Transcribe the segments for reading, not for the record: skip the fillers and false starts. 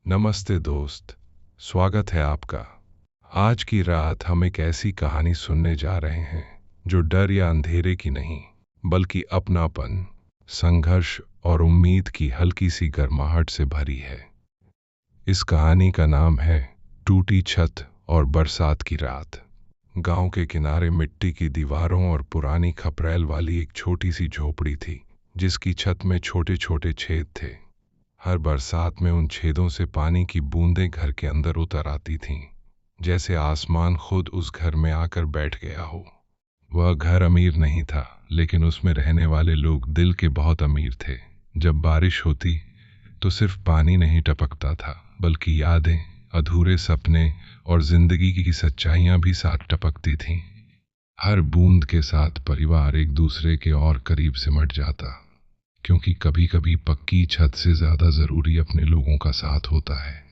नमस्ते दोस्त, स्वागत है आपका। आज की रात हम एक ऐसी कहानी सुनने जा रहे हैं जो डर या अंधेरे की नहीं, बल्कि अपनापन, संघर्ष और उम्मीद की हल्की सी गर्माहट से भरी है। इस कहानी का नाम है टूटी छत और बरसात की रात। गांव के किनारे मिट्टी की दीवारों और पुरानी खपरेल वाली एक छोटी सी झोपड़ी थी, जिसकी छत में छोटे छोटे छेद थे। हर बरसात में उन छेदों से पानी की बूंदें घर के अंदर उतर आती थीं, जैसे आसमान खुद उस घर में आकर बैठ गया हो। वह घर अमीर नहीं था, लेकिन उसमें रहने वाले लोग दिल के बहुत अमीर थे। जब बारिश होती तो सिर्फ पानी नहीं टपकता था, बल्कि यादें, अधूरे सपने और जिंदगी की सच्चाइयां भी साथ टपकती थीं। हर बूंद के साथ परिवार एक दूसरे के और करीब सिमट जाता, क्योंकि कभी कभी पक्की छत से ज्यादा जरूरी अपने लोगों का साथ होता है।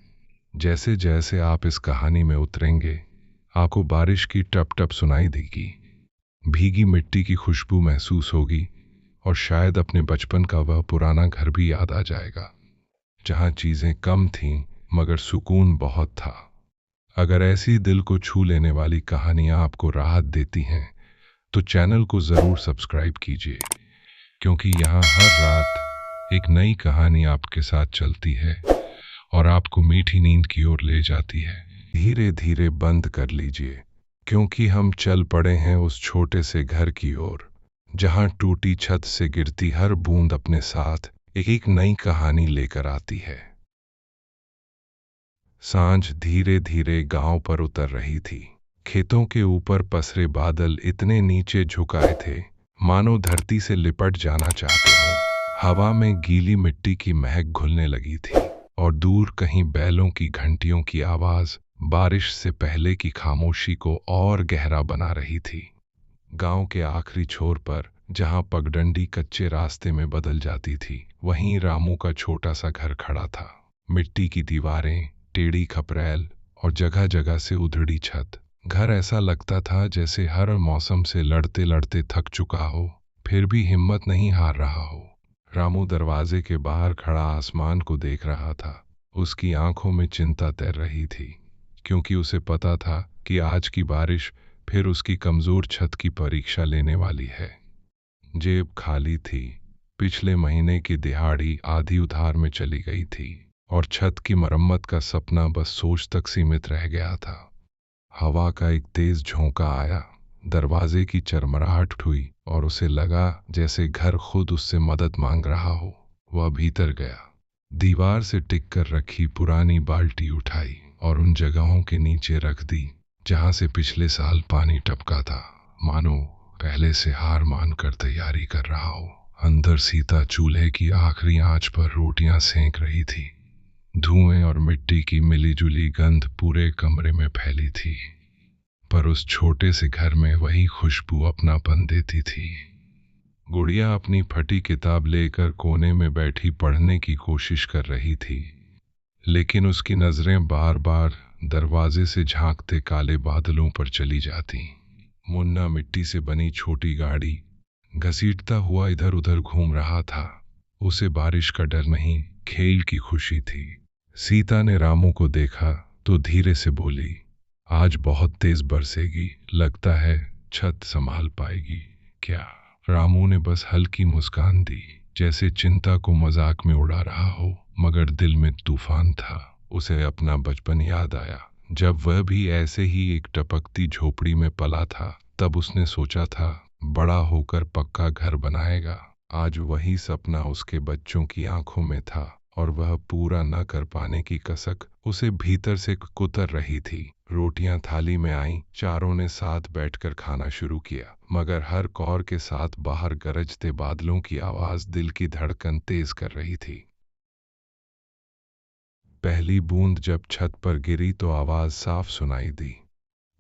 जैसे जैसे आप इस कहानी में उतरेंगे, आपको बारिश की टप टप सुनाई देगी, भीगी मिट्टी की खुशबू महसूस होगी और शायद अपने बचपन का वह पुराना घर भी याद आ जाएगा, जहां चीजें कम थीं मगर सुकून बहुत था। अगर ऐसी दिल को छू लेने वाली कहानियां आपको राहत देती हैं, तो चैनल को जरूर सब्सक्राइब कीजिए, क्योंकि यहाँ हर रात एक नई कहानी आपके साथ चलती है और आपको मीठी नींद की ओर ले जाती है। धीरे धीरे बंद कर लीजिए, क्योंकि हम चल पड़े हैं उस छोटे से घर की ओर, जहाँ टूटी छत से गिरती हर बूंद अपने साथ एक एक नई कहानी लेकर आती है। सांझ धीरे धीरे गांव पर उतर रही थी। खेतों के ऊपर पसरे बादल इतने नीचे झुकाए थे, मानो धरती से लिपट जाना चाहते हों। हवा में गीली मिट्टी की महक घुलने लगी थी और दूर कहीं बैलों की घंटियों की आवाज बारिश से पहले की खामोशी को और गहरा बना रही थी। गांव के आखिरी छोर पर, जहां पगडंडी कच्चे रास्ते में बदल जाती थी, वहीं रामू का छोटा सा घर खड़ा था। मिट्टी की दीवारें, टेढ़ी खपरेल और जगह जगह से उधड़ी छत। घर ऐसा लगता था जैसे हर मौसम से लड़ते लड़ते थक चुका हो, फिर भी हिम्मत नहीं हार रहा हो। रामू दरवाजे के बाहर खड़ा आसमान को देख रहा था। उसकी आंखों में चिंता तैर रही थी, क्योंकि उसे पता था कि आज की बारिश फिर उसकी कमजोर छत की परीक्षा लेने वाली है। जेब खाली थी, पिछले महीने की दिहाड़ी आधी उधार में चली गई थी और छत की मरम्मत का सपना बस सोच तक सीमित रह गया था। हवा का एक तेज झोंका आया, दरवाजे की चरमराहट हुई और उसे लगा जैसे घर खुद उससे मदद मांग रहा हो। वह भीतर गया, दीवार से टिक कर रखी पुरानी बाल्टी उठाई और उन जगहों के नीचे रख दी जहां से पिछले साल पानी टपका था, मानो पहले से हार मानकर तैयारी कर रहा हो। अंदर सीता चूल्हे की आखिरी आंच पर रोटियां सेंक रही थी। धुएं और मिट्टी की मिलीजुली गंध पूरे कमरे में फैली थी, पर उस छोटे से घर में वही खुशबू अपनापन देती थी। गुड़िया अपनी फटी किताब लेकर कोने में बैठी पढ़ने की कोशिश कर रही थी, लेकिन उसकी नजरें बार बार दरवाजे से झांकते काले बादलों पर चली जाती। मुन्ना मिट्टी से बनी छोटी गाड़ी घसीटता हुआ इधर उधर घूम रहा था। उसे बारिश का डर नहीं, खेल की खुशी थी। सीता ने रामू को देखा तो धीरे से बोली, आज बहुत तेज बरसेगी, लगता है छत संभाल पाएगी क्या? रामू ने बस हल्की मुस्कान दी, जैसे चिंता को मजाक में उड़ा रहा हो, मगर दिल में तूफान था। उसे अपना बचपन याद आया, जब वह भी ऐसे ही एक टपकती झोपड़ी में पला था। तब उसने सोचा था बड़ा होकर पक्का घर बनाएगा। आज वही सपना उसके बच्चों की आंखों में था और वह पूरा न कर पाने की कसक उसे भीतर से कुतर रही थी। रोटियां थाली में आईं, चारों ने साथ बैठकर खाना शुरू किया, मगर हर कौर के साथ बाहर गरजते बादलों की आवाज दिल की धड़कन तेज कर रही थी। पहली बूंद जब छत पर गिरी तो आवाज साफ सुनाई दी,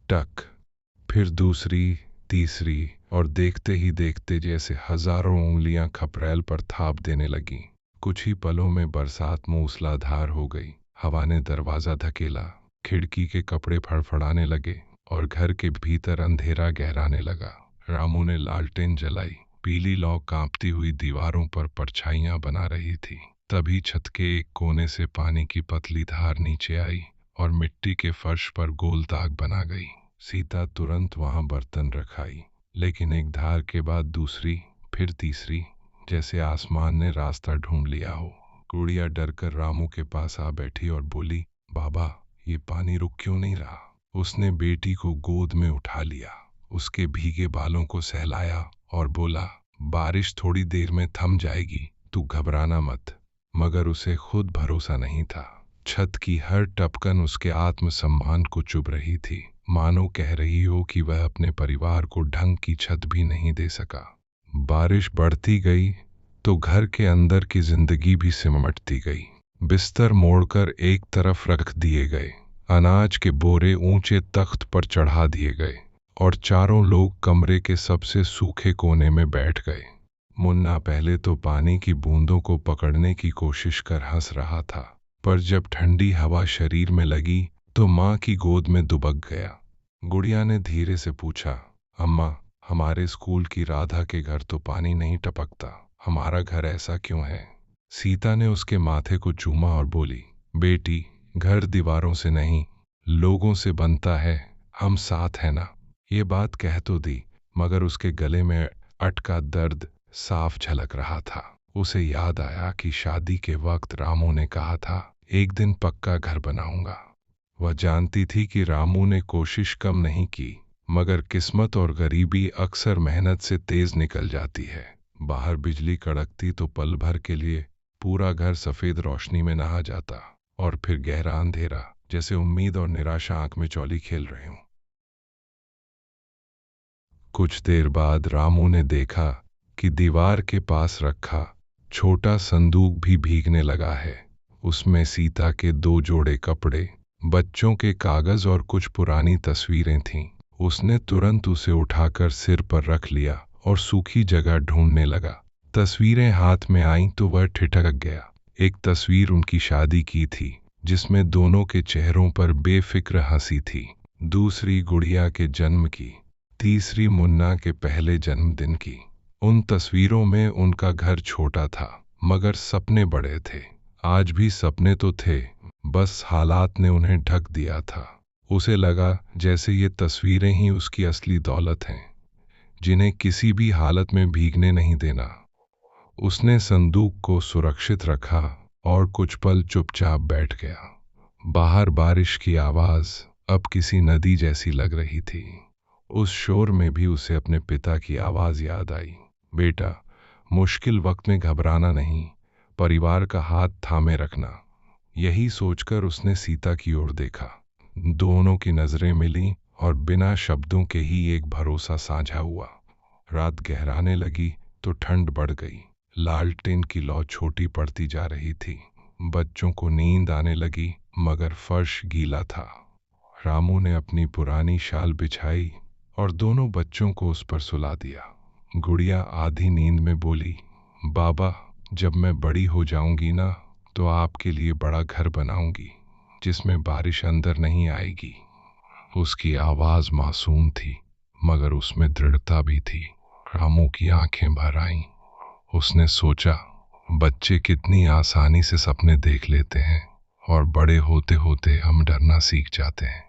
टक। फिर दूसरी, तीसरी, और देखते ही देखते जैसे हजारों उंगलियां खपरेल पर थाप देने लगीं। कुछ ही पलों में बरसात मूसलाधार हो गई। हवा ने दरवाजा धकेला, खिड़की के कपड़े फड़फड़ाने लगे और घर के भीतर अंधेरा गहराने लगा। रामू ने लालटेन जलाई, पीली लौ कांपती हुई दीवारों पर परछाइयां बना रही थी। तभी छत के एक कोने से पानी की पतली धार नीचे आई और मिट्टी के फर्श पर गोल दाग बना गई। सीता तुरंत वहां बर्तन रखाई, लेकिन एक धार के बाद दूसरी, फिर तीसरी, जैसे आसमान ने रास्ता ढूंढ लिया हो। गुड़िया डरकर रामू के पास आ बैठी और बोली, बाबा, ये पानी रुक क्यों नहीं रहा? उसने बेटी को गोद में उठा लिया, उसके भीगे बालों को सहलाया और बोला, बारिश थोड़ी देर में थम जाएगी, तू घबराना मत। मगर उसे खुद भरोसा नहीं था। छत की हर टपकन उसके आत्मसम्मान को चुभ रही थी, मानो कह रही हो कि वह अपने परिवार को ढंग की छत भी नहीं दे सका। बारिश बढ़ती गई तो घर के अंदर की जिंदगी भी सिमटती गई। बिस्तर मोड़कर एक तरफ रख दिए गए, अनाज के बोरे ऊंचे तख्त पर चढ़ा दिए गए और चारों लोग कमरे के सबसे सूखे कोने में बैठ गए। मुन्ना पहले तो पानी की बूंदों को पकड़ने की कोशिश कर हंस रहा था, पर जब ठंडी हवा शरीर में लगी तो माँ की गोद में दुबक गया। गुड़िया ने धीरे से पूछा, अम्मा, हमारे स्कूल की राधा के घर तो पानी नहीं टपकता, हमारा घर ऐसा क्यों है? सीता ने उसके माथे को चूमा और बोली, बेटी, घर दीवारों से नहीं, लोगों से बनता है, हम साथ हैं ना। ये बात कह तो दी, मगर उसके गले में अटका दर्द साफ झलक रहा था। उसे याद आया कि शादी के वक्त रामू ने कहा था, एक दिन पक्का घर बनाऊंगा। वह जानती थी कि रामू ने कोशिश कम नहीं की, मगर किस्मत और गरीबी अक्सर मेहनत से तेज निकल जाती है। बाहर बिजली कड़कती तो पल भर के लिए पूरा घर सफेद रोशनी में नहा जाता, और फिर गहरा अंधेरा, जैसे उम्मीद और निराशा आंख में चौली खेल रहे हों। कुछ देर बाद रामू ने देखा कि दीवार के पास रखा छोटा संदूक भी भीगने लगा है। उसमें सीता के 2 जोड़े कपड़े, बच्चों के कागज और कुछ पुरानी तस्वीरें थीं। उसने तुरंत उसे उठाकर सिर पर रख लिया और सूखी जगह ढूंढने लगा। तस्वीरें हाथ में आईं तो वह ठिठक गया। एक तस्वीर उनकी शादी की थी, जिसमें दोनों के चेहरों पर बेफिक्र हंसी थी। दूसरी गुड़िया के जन्म की, तीसरी मुन्ना के पहले जन्मदिन की। उन तस्वीरों में उनका घर छोटा था, मगर सपने बड़े थे। आज भी सपने तो थे, बस हालात ने उन्हें ढक दिया था। उसे लगा जैसे ये तस्वीरें ही उसकी असली दौलत हैं, जिन्हें किसी भी हालत में भीगने नहीं देना। उसने संदूक को सुरक्षित रखा और कुछ पल चुपचाप बैठ गया। बाहर बारिश की आवाज अब किसी नदी जैसी लग रही थी। उस शोर में भी उसे अपने पिता की आवाज याद आई, बेटा, मुश्किल वक्त में घबराना नहीं, परिवार का हाथ थामे रखना। यही सोचकर उसने सीता की ओर देखा। दोनों की नजरें मिलीं और बिना शब्दों के ही एक भरोसा साझा हुआ। रात गहराने लगी तो ठंड बढ़ गई। लालटेन की लौ छोटी पड़ती जा रही थी। बच्चों को नींद आने लगी, मगर फर्श गीला था। रामू ने अपनी पुरानी शाल बिछाई और दोनों बच्चों को उस पर सुला दिया। गुड़िया आधी नींद में बोली, बाबा, जब मैं बड़ी हो जाऊंगी ना, तो आपके लिए बड़ा घर बनाऊंगी, जिसमें बारिश अंदर नहीं आएगी। उसकी आवाज मासूम थी, मगर उसमें दृढ़ता भी थी। रामू की आंखें भर आईं। उसने सोचा, बच्चे कितनी आसानी से सपने देख लेते हैं और बड़े होते होते हम डरना सीख जाते हैं।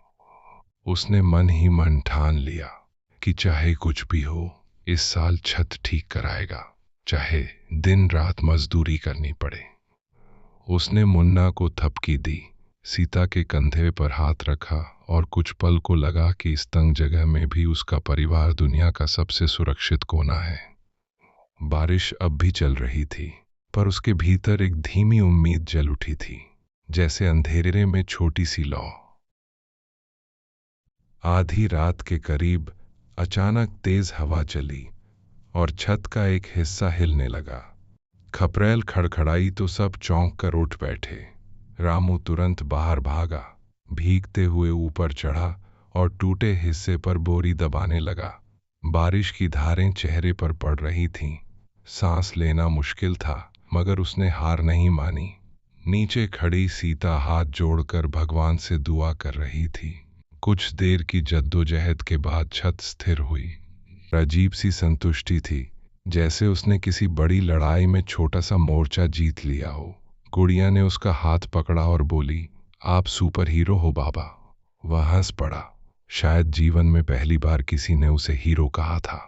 उसने मन ही मन ठान लिया कि चाहे कुछ भी हो, इस साल छत ठीक कराएगा, चाहे दिन रात मजदूरी करनी पड़े। उसने मुन्ना को थपकी दी, सीता के कंधे पर हाथ रखा और कुछ पल को लगा कि इस तंग जगह में भी उसका परिवार दुनिया का सबसे सुरक्षित कोना है। बारिश अब भी चल रही थी, पर उसके भीतर एक धीमी उम्मीद जल उठी थी, जैसे अंधेरे में छोटी सी लौ। आधी रात के करीब अचानक तेज हवा चली और छत का एक हिस्सा हिलने लगा। खपरेल खड़खड़ाई तो सब चौंक कर उठ बैठे। रामू तुरंत बाहर भागा, भीगते हुए ऊपर चढ़ा और टूटे हिस्से पर बोरी दबाने लगा। बारिश की धारें चेहरे पर पड़ रही थीं। सांस लेना मुश्किल था, मगर उसने हार नहीं मानी। नीचे खड़ी सीता हाथ जोड़कर भगवान से दुआ कर रही थी। कुछ देर की जद्दोजहद के बाद छत स्थिर हुई। अजीब सी संतुष्टि थी, जैसे उसने किसी बड़ी लड़ाई में छोटा सा मोर्चा जीत लिया हो। गुड़िया ने उसका हाथ पकड़ा और बोली, आप सुपर हीरो हो बाबा। वह हंस पड़ा। शायद जीवन में पहली बार किसी ने उसे हीरो कहा था।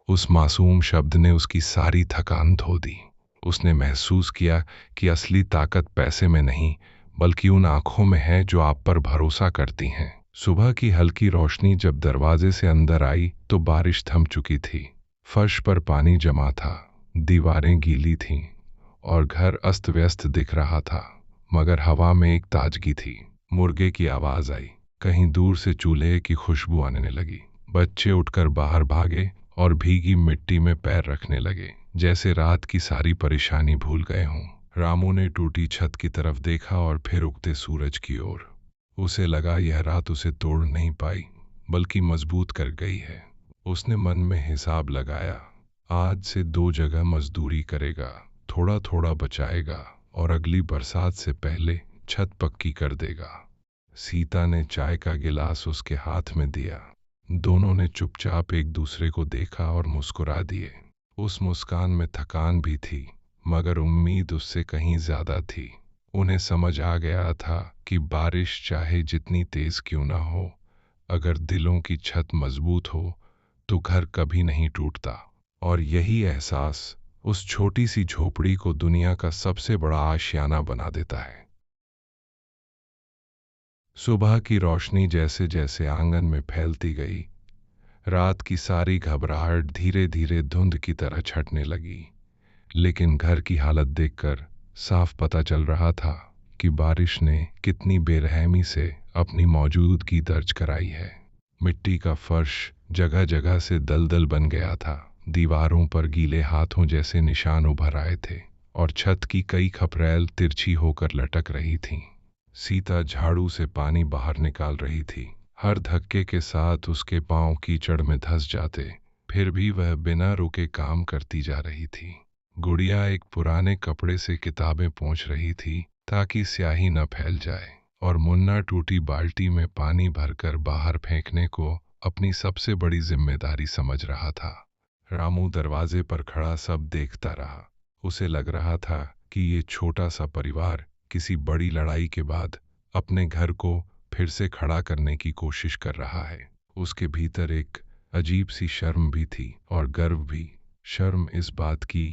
उस मासूम शब्द ने उसकी सारी थकान धो दी। उसने महसूस किया कि असली ताकत पैसे में नहीं बल्कि उन आंखों में है जो आप पर भरोसा करती हैं। सुबह की हल्की रोशनी जब दरवाजे से अंदर आई तो बारिश थम चुकी थी। फर्श पर पानी जमा था, दीवारें गीली थीं और घर अस्त व्यस्त दिख रहा था, मगर हवा में एक ताजगी थी। मुर्गे की आवाज आई। कहीं दूर से चूल्हे की खुशबू आने लगी। बच्चे उठकर बाहर भागे और भीगी मिट्टी में पैर रखने लगे, जैसे रात की सारी परेशानी भूल गए हों। रामू ने टूटी छत की तरफ देखा और फिर उगते सूरज की ओर। उसे लगा यह रात उसे तोड़ नहीं पाई बल्कि मजबूत कर गई है। उसने मन में हिसाब लगाया, आज से 2 जगह मजदूरी करेगा, थोड़ा थोड़ा बचाएगा और अगली बरसात से पहले छत पक्की कर देगा। सीता ने चाय का गिलास उसके हाथ में दिया। दोनों ने चुपचाप एक दूसरे को देखा और मुस्कुरा दिए। उस मुस्कान में थकान भी थी, मगर उम्मीद उससे कहीं ज्यादा थी। उन्हें समझ आ गया था कि बारिश चाहे जितनी तेज क्यों ना हो, अगर दिलों की छत मजबूत हो तो घर कभी नहीं टूटता। और यही एहसास उस छोटी सी झोपड़ी को दुनिया का सबसे बड़ा आशियाना बना देता है। सुबह की रोशनी जैसे जैसे आंगन में फैलती गई, रात की सारी घबराहट धीरे धीरे धुंध की तरह छटने लगी। लेकिन घर की हालत देखकर साफ पता चल रहा था कि बारिश ने कितनी बेरहमी से अपनी मौजूदगी दर्ज कराई है। मिट्टी का फर्श जगह जगह से दलदल बन गया था, दीवारों पर गीले हाथों जैसे निशान उभर आए थे और छत की कई खपरेल तिरछी होकर लटक रही थीं। सीता झाड़ू से पानी बाहर निकाल रही थी। हर धक्के के साथ उसके पांव कीचड़ में धंस जाते, फिर भी वह बिना रुके काम करती जा रही थी। गुड़िया एक पुराने कपड़े से किताबें पोंछ रही थी ताकि स्याही न फैल जाए, और मुन्ना टूटी बाल्टी में पानी भरकर बाहर फेंकने को अपनी सबसे बड़ी जिम्मेदारी समझ रहा था। रामू दरवाजे पर खड़ा सब देखता रहा। उसे लग रहा था कि ये छोटा सा परिवार किसी बड़ी लड़ाई के बाद अपने घर को फिर से खड़ा करने की कोशिश कर रहा है। उसके भीतर एक अजीब सी शर्म भी थी और गर्व भी। शर्म इस बात की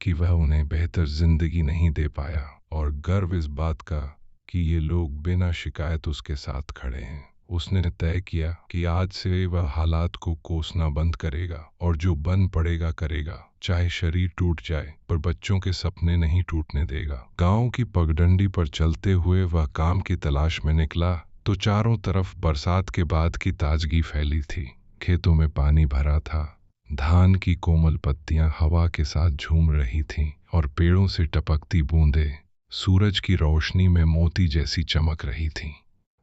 कि वह उन्हें बेहतर जिंदगी नहीं दे पाया, और गर्व इस बात का कि ये लोग बिना शिकायत उसके साथ खड़े हैं। उसने तय किया कि आज से वह हालात को कोसना बंद करेगा और जो बन पड़ेगा करेगा, चाहे शरीर टूट जाए पर बच्चों के सपने नहीं टूटने देगा। गांव की पगडंडी पर चलते हुए वह काम की तलाश में निकला तो चारों तरफ बरसात के बाद की ताजगी फैली थी। खेतों में पानी भरा था, धान की कोमल पत्तियां हवा के साथ झूम रही थीं और पेड़ों से टपकती बूंदें सूरज की रोशनी में मोती जैसी चमक रही थीं।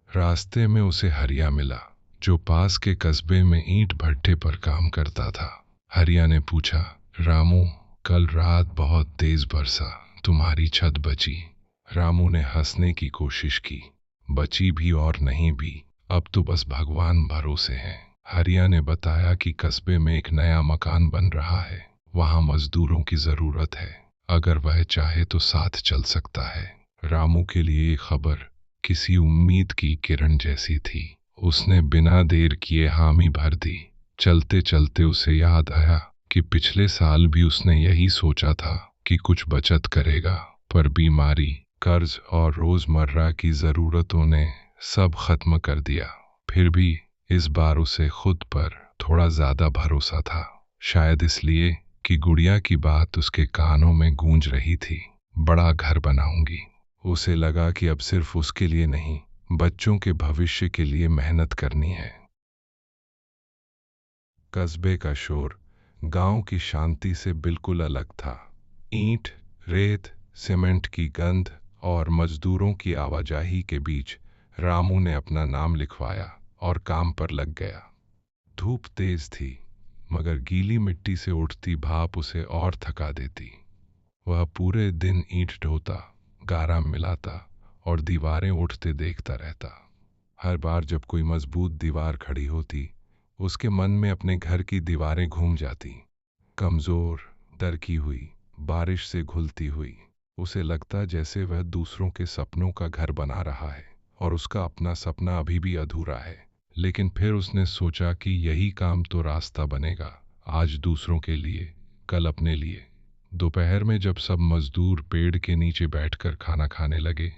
रास्ते में उसे हरिया मिला, जो पास के कस्बे में ईंट भट्टे पर काम करता था। हरिया ने पूछा, रामू, कल रात बहुत तेज बरसा, तुम्हारी छत बची? रामू ने हंसने की कोशिश की, बची भी और नहीं भी, अब तो बस भगवान भरोसे हैं। हरिया ने बताया कि कस्बे में एक नया मकान बन रहा है, वहां मजदूरों की जरूरत है, अगर वह चाहे तो साथ चल सकता है। रामू के लिए ये खबर किसी उम्मीद की किरण जैसी थी। उसने बिना देर किए हामी भर दी। चलते चलते उसे याद आया कि पिछले साल भी उसने यही सोचा था कि कुछ बचत करेगा, पर बीमारी, कर्ज और रोजमर्रा की जरूरतों ने सब खत्म कर दिया। फिर भी इस बार उसे खुद पर थोड़ा ज्यादा भरोसा था, शायद इसलिए कि गुड़िया की बात उसके कानों में गूंज रही थी, बड़ा घर बनाऊंगी। उसे लगा कि अब सिर्फ उसके लिए नहीं, बच्चों के भविष्य के लिए मेहनत करनी है। कस्बे का शोर गांव की शांति से बिल्कुल अलग था। ईंट, रेत, सीमेंट की गंध और मजदूरों की आवाजाही के बीच रामू ने अपना नाम लिखवाया और काम पर लग गया। धूप तेज थी, मगर गीली मिट्टी से उठती भाप उसे और थका देती। वह पूरे दिन ईंट ढोता, गारा मिलाता और दीवारें उठते देखता रहता। हर बार जब कोई मजबूत दीवार खड़ी होती, उसके मन में अपने घर की दीवारें घूम जाती, कमजोर, दरकी हुई, बारिश से घुलती हुई। उसे लगता जैसे वह दूसरों के सपनों का घर बना रहा है और उसका अपना सपना अभी भी अधूरा है। लेकिन फिर उसने सोचा कि यही काम तो रास्ता बनेगा, आज दूसरों के लिए, कल अपने लिए। दोपहर में जब सब मजदूर पेड़ के नीचे बैठकर खाना खाने लगे,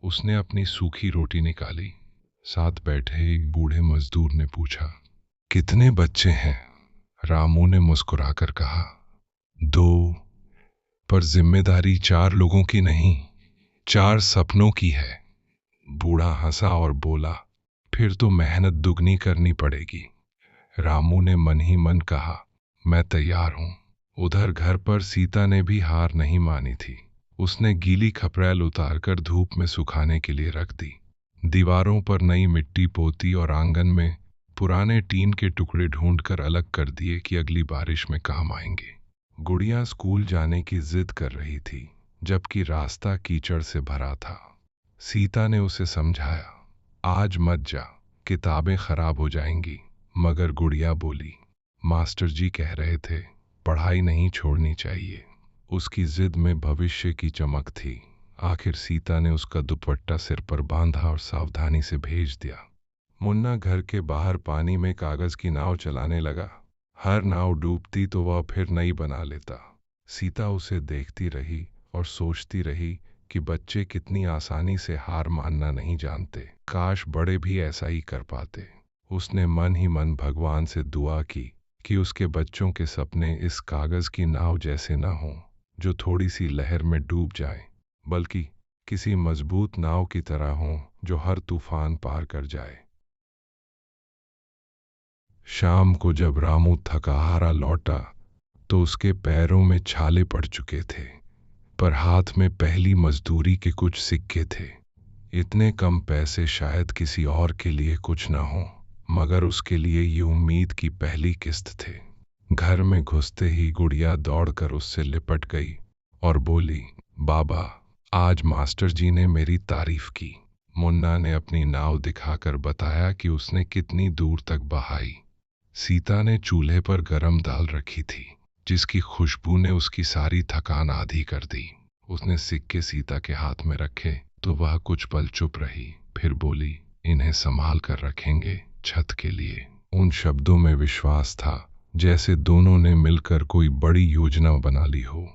उसने अपनी सूखी रोटी निकाली। साथ बैठे एक बूढ़े मजदूर ने पूछा, कितने बच्चे हैं? रामू ने मुस्कुराकर कहा, 2, पर जिम्मेदारी 4 लोगों की नहीं, 4 सपनों की है। बूढ़ा हंसा और बोला, फिर तो मेहनत दुगनी करनी पड़ेगी। रामू ने मन ही मन कहा, मैं तैयार हूं। उधर घर पर सीता ने भी हार नहीं मानी थी। उसने गीली खपरेल उतारकर धूप में सुखाने के लिए रख दी। दीवारों पर नई मिट्टी पोती और आंगन में पुराने टीन के टुकड़े ढूंढकर अलग कर दिए कि अगली बारिश में काम आएंगे। गुड़िया स्कूल जाने की जिद कर रही थी, जबकि रास्ता कीचड़ से भरा था। सीता ने उसे समझाया, आज मत जा, किताबें खराब हो जाएंगी। मगर गुड़िया बोली, मास्टर जी कह रहे थे पढ़ाई नहीं छोड़नी चाहिए। उसकी जिद में भविष्य की चमक थी। आखिर सीता ने उसका दुपट्टा सिर पर बांधा और सावधानी से भेज दिया। मुन्ना घर के बाहर पानी में कागज की नाव चलाने लगा। हर नाव डूबती तो वह फिर नई बना लेता। सीता उसे देखती रही और सोचती रही कि बच्चे कितनी आसानी से हार मानना नहीं जानते। काश बड़े भी ऐसा ही कर पाते। उसने मन ही मन भगवान से दुआ की कि उसके बच्चों के सपने इस कागज की नाव जैसे न हों, जो थोड़ी सी लहर में डूब जाए, बल्कि किसी मजबूत नाव की तरह हों जो हर तूफान पार कर जाए। शाम को जब रामू थका-हारा लौटा तो उसके पैरों में छाले पड़ चुके थे, पर हाथ में पहली मजदूरी के कुछ सिक्के थे। इतने कम पैसे शायद किसी और के लिए कुछ न हो, मगर उसके लिए ये उम्मीद की पहली किस्त थे। घर में घुसते ही गुड़िया दौड़कर उससे लिपट गई और बोली, बाबा, आज मास्टर जी ने मेरी तारीफ की। मुन्ना ने अपनी नाव दिखाकर बताया कि उसने कितनी दूर तक बहाई। सीता ने चूल्हे पर गरम दाल रखी थी, जिसकी खुशबू ने उसकी सारी थकान आधी कर दी। उसने सिक्के सीता के हाथ में रखे तो वह कुछ पल चुप रही, फिर बोली, इन्हें संभाल कर रखेंगे, छत के लिए। उन शब्दों में विश्वास था, जैसे दोनों ने मिलकर कोई बड़ी योजना बना ली हो।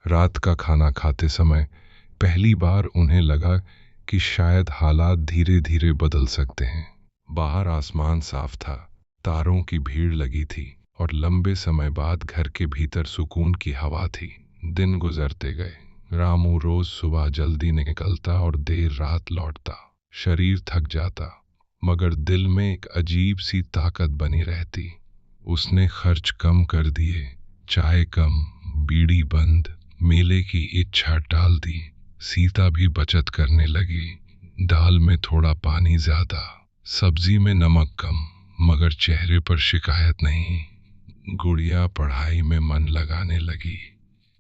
रात का खाना खाते समय पहली बार उन्हें लगा कि शायद हालात धीरे धीरे बदल सकते हैं। बाहर आसमान साफ था, तारों की भीड़ लगी थी और लंबे समय बाद घर के भीतर सुकून की हवा थी। दिन गुजरते गए। रामू रोज सुबह जल्दी निकलता और देर रात लौटता। शरीर थक जाता, मगर दिल में एक अजीब सी ताकत बनी रहती। उसने खर्च कम कर दिए, चाय कम, बीड़ी बंद, मेले की इच्छा टाल दी। सीता भी बचत करने लगी, दाल में थोड़ा पानी ज्यादा, सब्जी में नमक कम, मगर चेहरे पर शिकायत नहीं। गुड़िया पढ़ाई में मन लगाने लगी,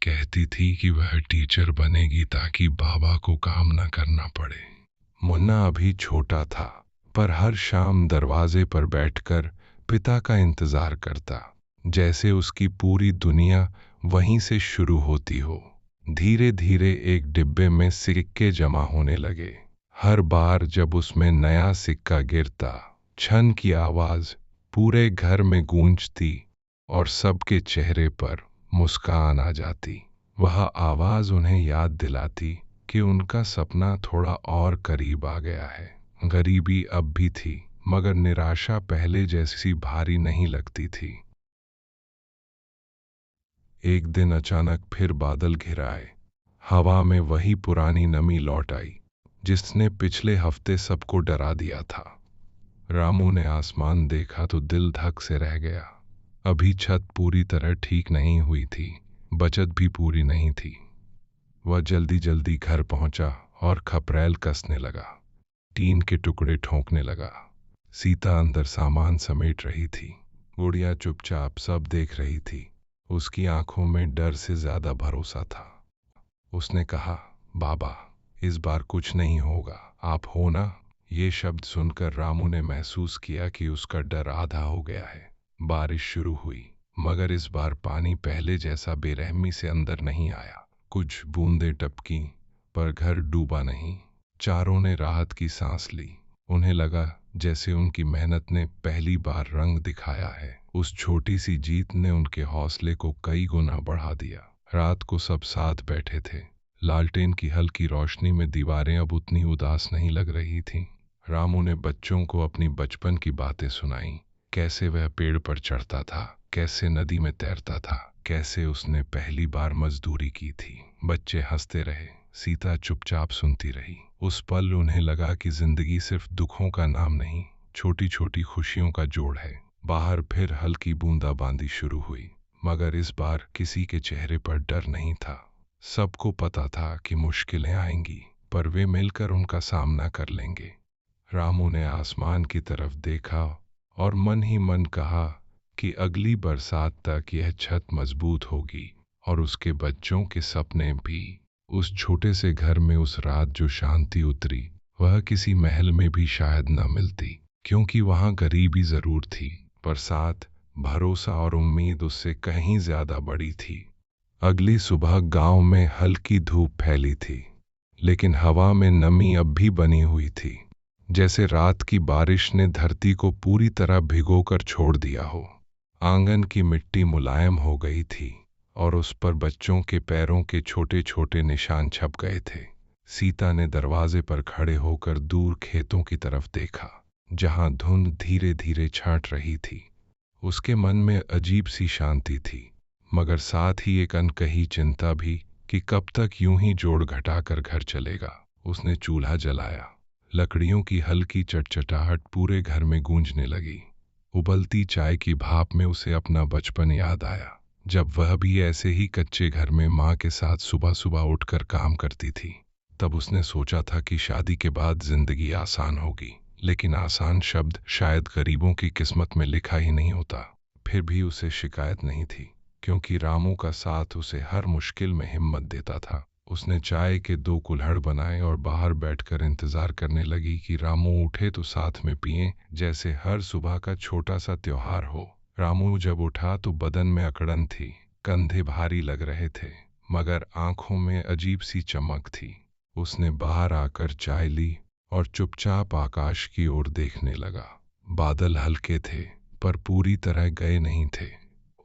कहती थी कि वह टीचर बनेगी ताकि बाबा को काम न करना पड़े। मुन्ना अभी छोटा था, पर हर शाम दरवाजे पर बैठकर पिता का इंतजार करता, जैसे उसकी पूरी दुनिया वहीं से शुरू होती हो। धीरे धीरे एक डिब्बे में सिक्के जमा होने लगे। हर बार जब उसमें नया सिक्का गिरता, छन की आवाज पूरे घर में गूंजती और सबके चेहरे पर मुस्कान आ जाती। वह आवाज उन्हें याद दिलाती कि उनका सपना थोड़ा और करीब आ गया है। गरीबी अब भी थी, मगर निराशा पहले जैसी भारी नहीं लगती थी। एक दिन अचानक फिर बादल घिर आए। हवा में वही पुरानी नमी लौट आई, जिसने पिछले हफ्ते सबको डरा दिया था। रामू ने आसमान देखा तो दिल धक से रह गया। अभी छत पूरी तरह ठीक नहीं हुई थी, बचत भी पूरी नहीं थी। वह जल्दी जल्दी घर पहुंचा और खपरेल कसने लगा, टीन के टुकड़े ठोंकने लगा। सीता अंदर सामान समेट रही थी। गुड़िया चुपचाप सब देख रही थी। उसकी आंखों में डर से ज्यादा भरोसा था। उसने कहा, बाबा, इस बार कुछ नहीं होगा, आप हो ना? ये शब्द सुनकर रामू ने महसूस किया कि उसका डर आधा हो गया है। बारिश शुरू हुई, मगर इस बार पानी पहले जैसा बेरहमी से अंदर नहीं आया। कुछ बूंदें टपकी, पर घर डूबा नहीं। चारों ने राहत की सांस ली। उन्हें लगा जैसे उनकी मेहनत ने पहली बार रंग दिखाया है। उस छोटी सी जीत ने उनके हौसले को कई गुना बढ़ा दिया। रात को सब साथ बैठे थे। लालटेन की हल्की रोशनी में दीवारें अब उतनी उदास नहीं लग रही थीं। रामू ने बच्चों को अपनी बचपन की बातें सुनाई। कैसे वह पेड़ पर चढ़ता था, कैसे नदी में तैरता था, कैसे उसने पहली बार मजदूरी की थी। बच्चे हंसते रहे, सीता चुपचाप सुनती रही। उस पल उन्हें लगा कि जिंदगी सिर्फ दुखों का नाम नहीं, छोटी छोटी खुशियों का जोड़ है। बाहर फिर हल्की बूंदाबांदी शुरू हुई, मगर इस बार किसी के चेहरे पर डर नहीं था। सबको पता था कि मुश्किलें आएंगी, पर वे मिलकर उनका सामना कर लेंगे। रामू ने आसमान की तरफ देखा और मन ही मन कहा कि अगली बरसात तक यह छत मजबूत होगी और उसके बच्चों के सपने भी। उस छोटे से घर में उस रात जो शांति उतरी, वह किसी महल में भी शायद न मिलती, क्योंकि वहां गरीबी जरूर थी, पर साथ भरोसा और उम्मीद उससे कहीं ज्यादा बड़ी थी। अगली सुबह गांव में हल्की धूप फैली थी, लेकिन हवा में नमी अब भी बनी हुई थी, जैसे रात की बारिश ने धरती को पूरी तरह भिगोकर छोड़ दिया हो। आंगन की मिट्टी मुलायम हो गई थी और उस पर बच्चों के पैरों के छोटे छोटे निशान छप गए थे। सीता ने दरवाजे पर खड़े होकर दूर खेतों की तरफ देखा, जहां धुंध धीरे धीरे छाट रही थी। उसके मन में अजीब सी शांति थी, मगर साथ ही एक अनकही चिंता भी कि कब तक यूं ही जोड़ घटाकर घर चलेगा। उसने चूल्हा जलाया। लकड़ियों की हल्की चटचटाहट पूरे घर में गूंजने लगी। उबलती चाय की भाप में उसे अपना बचपन याद आया, जब वह भी ऐसे ही कच्चे घर में माँ के साथ सुबह सुबह उठकर काम करती थी। तब उसने सोचा था कि शादी के बाद जिंदगी आसान होगी, लेकिन आसान शब्द शायद गरीबों की किस्मत में लिखा ही नहीं होता। फिर भी उसे शिकायत नहीं थी, क्योंकि रामू का साथ उसे हर मुश्किल में हिम्मत देता था। उसने चाय के 2 कुल्हड़ बनाए और बाहर बैठकर इंतजार करने लगी कि रामू उठे तो साथ में पिएं, जैसे हर सुबह का छोटा सा त्योहार हो। रामू जब उठा तो बदन में अकड़न थी, कंधे भारी लग रहे थे, मगर आंखों में अजीब सी चमक थी। उसने बाहर आकर चाय ली और चुपचाप आकाश की ओर देखने लगा। बादल हल्के थे, पर पूरी तरह गए नहीं थे।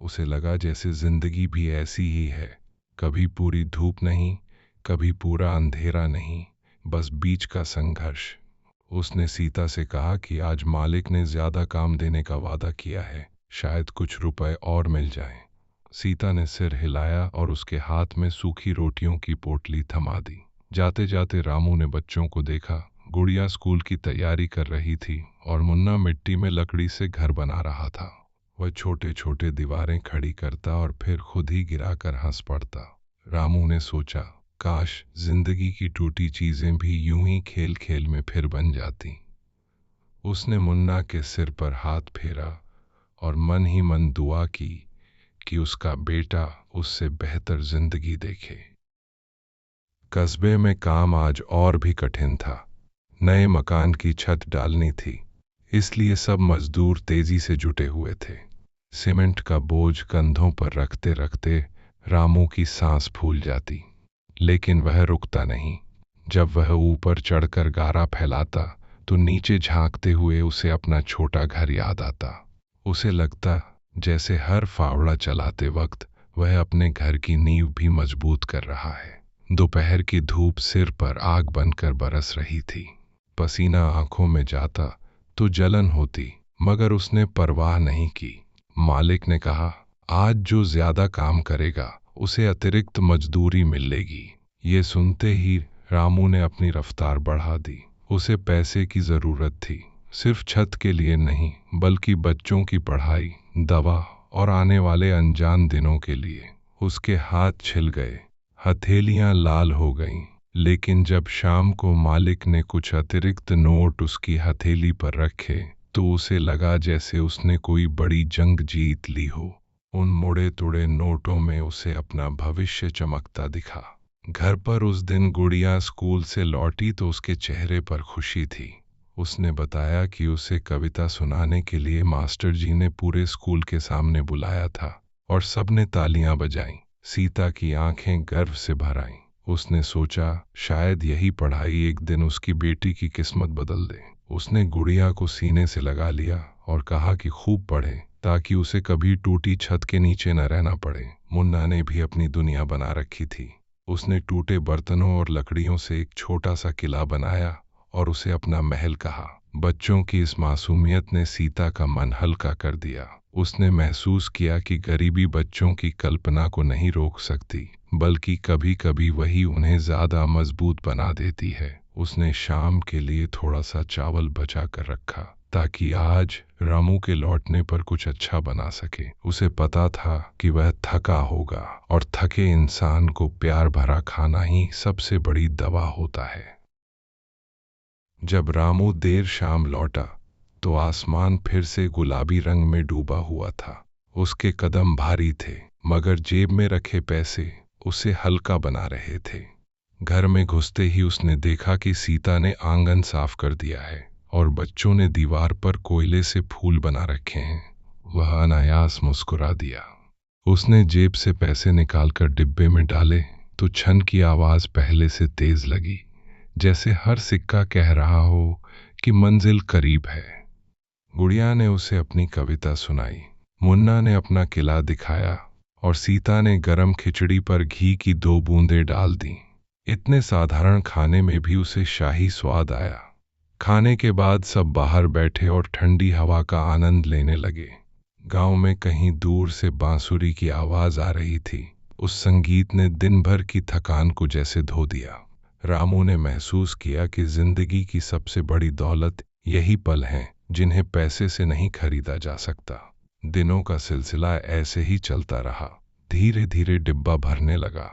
उसे लगा जैसे जिंदगी भी ऐसी ही है, कभी पूरी धूप नहीं, कभी पूरा अंधेरा नहीं, बस बीच का संघर्ष। उसने सीता से कहा कि आज मालिक ने ज्यादा काम देने का वादा किया है, शायद कुछ रुपए और मिल जाएं। सीता ने सिर हिलाया और उसके हाथ में सूखी रोटियों की पोटली थमा दी। जाते जाते रामू ने बच्चों को देखा। गुड़िया स्कूल की तैयारी कर रही थी और मुन्ना मिट्टी में लकड़ी से घर बना रहा था। वह छोटे छोटे दीवारें खड़ी करता और फिर खुद ही गिराकर हंस पड़ता। रामू ने सोचा, काश जिंदगी की टूटी चीजें भी यूं ही खेल खेल में फिर बन जाती। उसने मुन्ना के सिर पर हाथ फेरा और मन ही मन दुआ की कि उसका बेटा उससे बेहतर जिंदगी देखे। कस्बे में काम आज और भी कठिन था। नए मकान की छत डालनी थी, इसलिए सब मजदूर तेजी से जुटे हुए थे। सीमेंट का बोझ कंधों पर रखते रखते रामू की सांस फूल जाती, लेकिन वह रुकता नहीं। जब वह ऊपर चढ़कर गारा फैलाता तो नीचे झांकते हुए उसे अपना छोटा घर याद आता। उसे लगता जैसे हर फावड़ा चलाते वक्त वह अपने घर की नींव भी मजबूत कर रहा है। दोपहर की धूप सिर पर आग बनकर बरस रही थी। पसीना आंखों में जाता तो जलन होती, मगर उसने परवाह नहीं की। मालिक ने कहा, आज जो ज्यादा काम करेगा उसे अतिरिक्त मजदूरी मिलेगी। ये सुनते ही रामू ने अपनी रफ्तार बढ़ा दी। उसे पैसे की जरूरत थी, सिर्फ छत के लिए नहीं, बल्कि बच्चों की पढ़ाई, दवा और आने वाले अनजान दिनों के लिए। उसके हाथ छिल गए, हथेलियां लाल हो गईं, लेकिन जब शाम को मालिक ने कुछ अतिरिक्त नोट उसकी हथेली पर रखे तो उसे लगा जैसे उसने कोई बड़ी जंग जीत ली हो। उन मुड़े तुड़े नोटों में उसे अपना भविष्य चमकता दिखा। घर पर उस दिन गुड़िया स्कूल से लौटी तो उसके चेहरे पर खुशी थी। उसने बताया कि उसे कविता सुनाने के लिए मास्टर जी ने पूरे स्कूल के सामने बुलाया था और सबने तालियां बजाईं। सीता की आंखें गर्व से भर आईं। उसने सोचा शायद यही पढ़ाई एक दिन उसकी बेटी की किस्मत बदल दे। उसने गुड़िया को सीने से लगा लिया और कहा कि खूब पढ़े ताकि उसे कभी टूटी छत के नीचे न रहना पड़े। मुन्ना ने भी अपनी दुनिया बना रखी थी। उसने टूटे बर्तनों और लकड़ियों से एक छोटा सा किला बनाया और उसे अपना महल कहा। बच्चों की इस मासूमियत ने सीता का मन हल्का कर दिया। उसने महसूस किया कि गरीबी बच्चों की कल्पना को नहीं रोक सकती, बल्कि कभी कभी वही उन्हें ज्यादा मजबूत बना देती है। उसने शाम के लिए थोड़ा सा चावल बचा कर रखा ताकि आज रामू के लौटने पर कुछ अच्छा बना सके। उसे पता था कि वह थका होगा और थके इंसान को प्यार भरा खाना ही सबसे बड़ी दवा होता है। जब रामू देर शाम लौटा तो आसमान फिर से गुलाबी रंग में डूबा हुआ था। उसके कदम भारी थे, मगर जेब में रखे पैसे उसे हल्का बना रहे थे। घर में घुसते ही उसने देखा कि सीता ने आंगन साफ कर दिया है और बच्चों ने दीवार पर कोयले से फूल बना रखे हैं। वह अनायास मुस्कुरा दिया। उसने जेब से पैसे निकालकर डिब्बे में डाले तो छन की आवाज पहले से तेज लगी, जैसे हर सिक्का कह रहा हो कि मंजिल करीब है। गुड़िया ने उसे अपनी कविता सुनाई, मुन्ना ने अपना किला दिखाया और सीता ने गरम खिचड़ी पर घी की 2 बूंदें डाल दी। इतने साधारण खाने में भी उसे शाही स्वाद आया। खाने के बाद सब बाहर बैठे और ठंडी हवा का आनंद लेने लगे। गांव में कहीं दूर से बांसुरी की आवाज आ रही थी। उस संगीत ने दिन भर की थकान को जैसे धो दिया। रामू ने महसूस किया कि जिंदगी की सबसे बड़ी दौलत यही पल हैं जिन्हें पैसे से नहीं खरीदा जा सकता। दिनों का सिलसिला ऐसे ही चलता रहा। धीरे धीरे डिब्बा भरने लगा।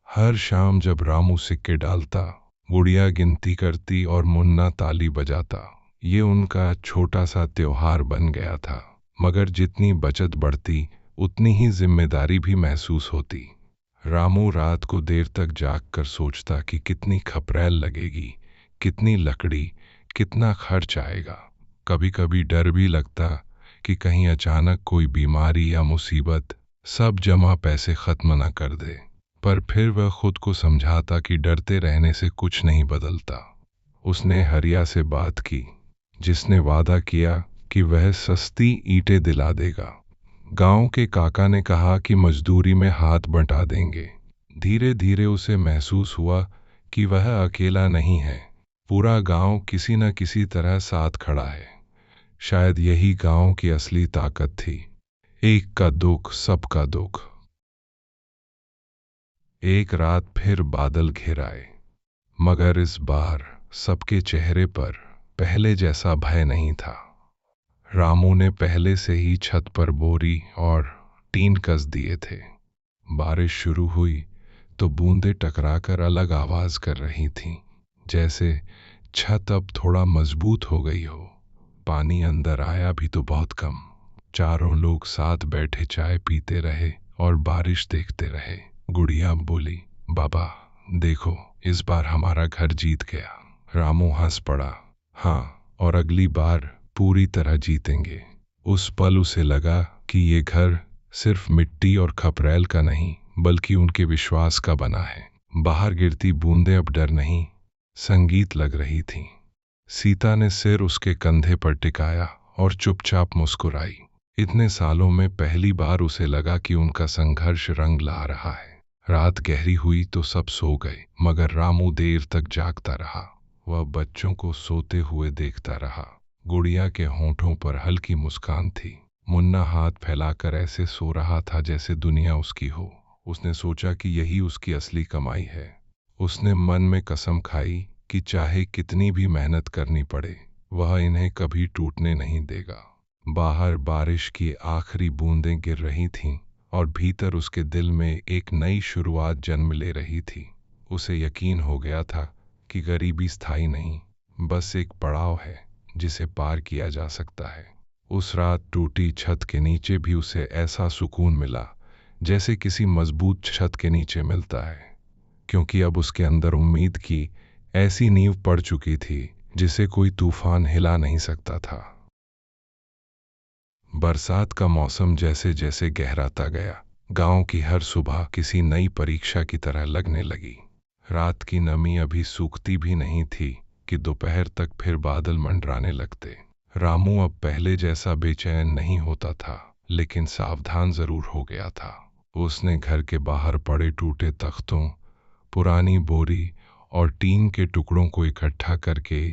हर शाम जब रामू सिक्के डालता, गुड़िया गिनती करती और मुन्ना ताली बजाता। ये उनका छोटा सा त्योहार बन गया था। मगर जितनी बचत बढ़ती उतनी ही जिम्मेदारी भी महसूस होती। रामू रात को देर तक जागकर सोचता कि कितनी खपरेल लगेगी, कितनी लकड़ी, कितना खर्च आएगा। कभी कभी डर भी लगता कि कहीं अचानक कोई बीमारी या मुसीबत सब जमा पैसे खत्म न कर दे। पर फिर वह खुद को समझाता कि डरते रहने से कुछ नहीं बदलता। उसने हरिया से बात की, जिसने वादा किया कि वह सस्ती ईंटें दिला देगा। गांव के काका ने कहा कि मजदूरी में हाथ बंटा देंगे। धीरे धीरे उसे महसूस हुआ कि वह अकेला नहीं है। पूरा गांव किसी न किसी तरह साथ खड़ा है। शायद यही गांव की असली ताकत थी। एक का दुख सबका दुख। एक रात फिर बादल घिर आए, मगर इस बार सबके चेहरे पर पहले जैसा भय नहीं था। रामू ने पहले से ही छत पर बोरी और टीन कस दिए थे। बारिश शुरू हुई तो बूंदें टकराकर अलग आवाज कर रही थीं, जैसे छत अब थोड़ा मजबूत हो गई हो। पानी अंदर आया भी तो बहुत कम। चारों लोग साथ बैठे चाय पीते रहे और बारिश देखते रहे। गुड़िया बोली, बाबा देखो, इस बार हमारा घर जीत गया। रामू हंस पड़ा, हाँ, और अगली बार पूरी तरह जीतेंगे। उस पल उसे लगा कि ये घर सिर्फ मिट्टी और खपरेल का नहीं, बल्कि उनके विश्वास का बना है। बाहर गिरती बूंदें अब डर नहीं, संगीत लग रही थीं। सीता ने सिर उसके कंधे पर टिकाया और चुपचाप मुस्कुराई। इतने सालों में पहली बार उसे लगा कि उनका संघर्ष रंग ला रहा है। रात गहरी हुई तो सब सो गए, मगर रामू देर तक जागता रहा। वह बच्चों को सोते हुए देखता रहा। गुड़िया के होंठों पर हल्की मुस्कान थी। मुन्ना हाथ फैलाकर ऐसे सो रहा था जैसे दुनिया उसकी हो। उसने सोचा कि यही उसकी असली कमाई है। उसने मन में कसम खाई कि चाहे कितनी भी मेहनत करनी पड़े, वह इन्हें कभी टूटने नहीं देगा। बाहर बारिश की आखिरी बूंदें गिर रही थीं और भीतर उसके दिल में एक नई शुरुआत जन्म ले रही थी। उसे यकीन हो गया था कि गरीबी स्थायी नहीं, बस एक पड़ाव है जिसे पार किया जा सकता है। उस रात टूटी छत के नीचे भी उसे ऐसा सुकून मिला जैसे किसी मजबूत छत के नीचे मिलता है, क्योंकि अब उसके अंदर उम्मीद की ऐसी नींव पड़ चुकी थी जिसे कोई तूफान हिला नहीं सकता था। बरसात का मौसम जैसे जैसे गहराता गया, गांव की हर सुबह किसी नई परीक्षा की तरह लगने लगी। रात की नमी अभी सूखती भी नहीं थी कि दोपहर तक फिर बादल मंडराने लगते। रामू अब पहले जैसा बेचैन नहीं होता था, लेकिन सावधान जरूर हो गया था। उसने घर के बाहर पड़े टूटे तख्तों, पुरानी बोरी और टीन के टुकड़ों को इकट्ठा करके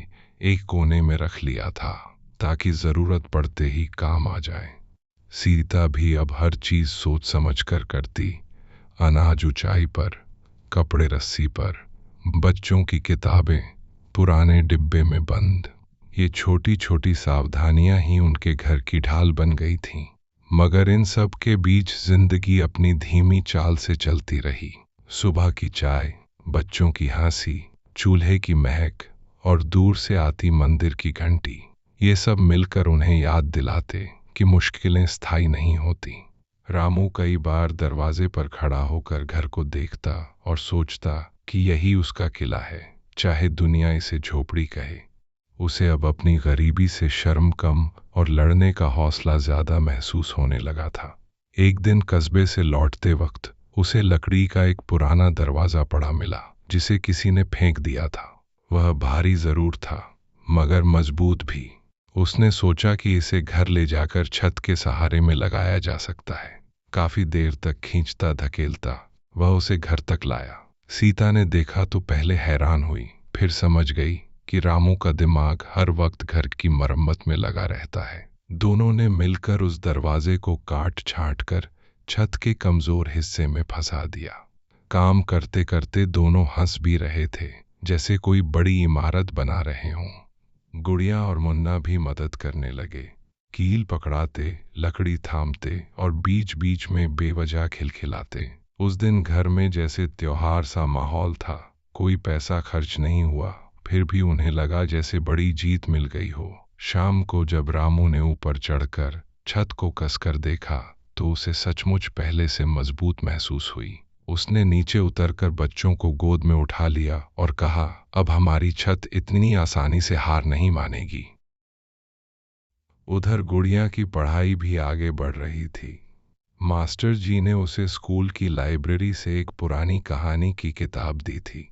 एक कोने में रख लिया था, ताकि जरूरत पड़ते ही काम आ जाए। सीता भी अब हर चीज सोच समझ कर करती। अनाज ऊंचाई पर, कपड़े रस्सी पर, बच्चों की किताबें पुराने डिब्बे में बंद। ये छोटी छोटी सावधानियां ही उनके घर की ढाल बन गई थीं। मगर इन सब के बीच जिंदगी अपनी धीमी चाल से चलती रही। सुबह की चाय, बच्चों की हंसी, चूल्हे की महक और दूर से आती मंदिर की घंटी, ये सब मिलकर उन्हें याद दिलाते कि मुश्किलें स्थायी नहीं होती। रामू कई बार दरवाजे पर खड़ा होकर घर को देखता और सोचता कि यही उसका किला है, चाहे दुनिया इसे झोपड़ी कहे। उसे अब अपनी गरीबी से शर्म कम और लड़ने का हौसला ज्यादा महसूस होने लगा था। एक दिन कस्बे से लौटते वक्त उसे लकड़ी का एक पुराना दरवाजा पड़ा मिला, जिसे किसी ने फेंक दिया था। वह भारी जरूर था, मगर मजबूत भी। उसने सोचा कि इसे घर ले जाकर छत के सहारे में लगाया जा सकता है। काफी देर तक खींचता धकेलता वह उसे घर तक लाया। सीता ने देखा तो पहले हैरान हुई, फिर समझ गई कि रामू का दिमाग हर वक्त घर की मरम्मत में लगा रहता है। दोनों ने मिलकर उस दरवाजे को काट छांट कर छत के कमजोर हिस्से में फंसा दिया। काम करते करते दोनों हंस भी रहे थे, जैसे कोई बड़ी इमारत बना रहे हों। गुड़िया और मुन्ना भी मदद करने लगे, कील पकड़ाते, लकड़ी थामते और बीच बीच में बेवजह खिलखिलाते। उस दिन घर में जैसे त्योहार सा माहौल था। कोई पैसा खर्च नहीं हुआ, फिर भी उन्हें लगा जैसे बड़ी जीत मिल गई हो। शाम को जब रामू ने ऊपर चढ़कर छत को कसकर देखा तो उसे सचमुच पहले से मजबूत महसूस हुई। उसने नीचे उतरकर बच्चों को गोद में उठा लिया और कहा, अब हमारी छत इतनी आसानी से हार नहीं मानेगी। उधर गुड़िया की पढ़ाई भी आगे बढ़ रही थी। मास्टर जी ने उसे स्कूल की लाइब्रेरी से एक पुरानी कहानी की किताब दी थी।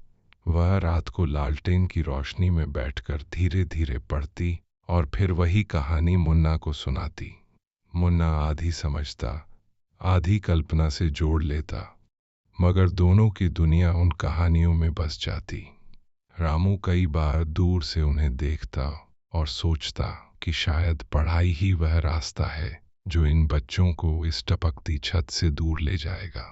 वह रात को लालटेन की रोशनी में बैठकर धीरे धीरे पढ़ती और फिर वही कहानी मुन्ना को सुनाती। मुन्ना आधी समझता, आधी कल्पना से जोड़ लेता, मगर दोनों की दुनिया उन कहानियों में बस जाती। रामू कई बार दूर से उन्हें देखता और सोचता कि शायद पढ़ाई ही वह रास्ता है जो इन बच्चों को इस टपकती छत से दूर ले जाएगा।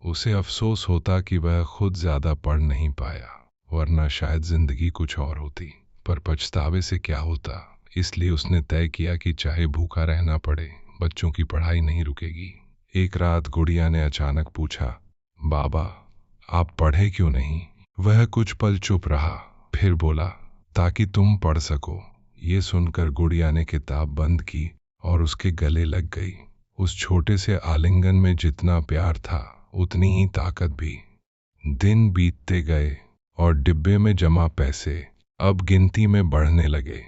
उसे अफसोस होता कि वह खुद ज्यादा पढ़ नहीं पाया, वरना शायद जिंदगी कुछ और होती। पर पछतावे से क्या होता, इसलिए उसने तय किया कि चाहे भूखा रहना पड़े, बच्चों की पढ़ाई नहीं रुकेगी। एक रात गुड़िया ने अचानक पूछा, बाबा आप पढ़े क्यों नहीं? वह कुछ पल चुप रहा, फिर बोला, ताकि तुम पढ़ सको। ये सुनकर गुड़िया ने किताब बंद की और उसके गले लग गई। उस छोटे से आलिंगन में जितना प्यार था, उतनी ही ताकत भी। दिन बीतते गए और डिब्बे में जमा पैसे अब गिनती में बढ़ने लगे।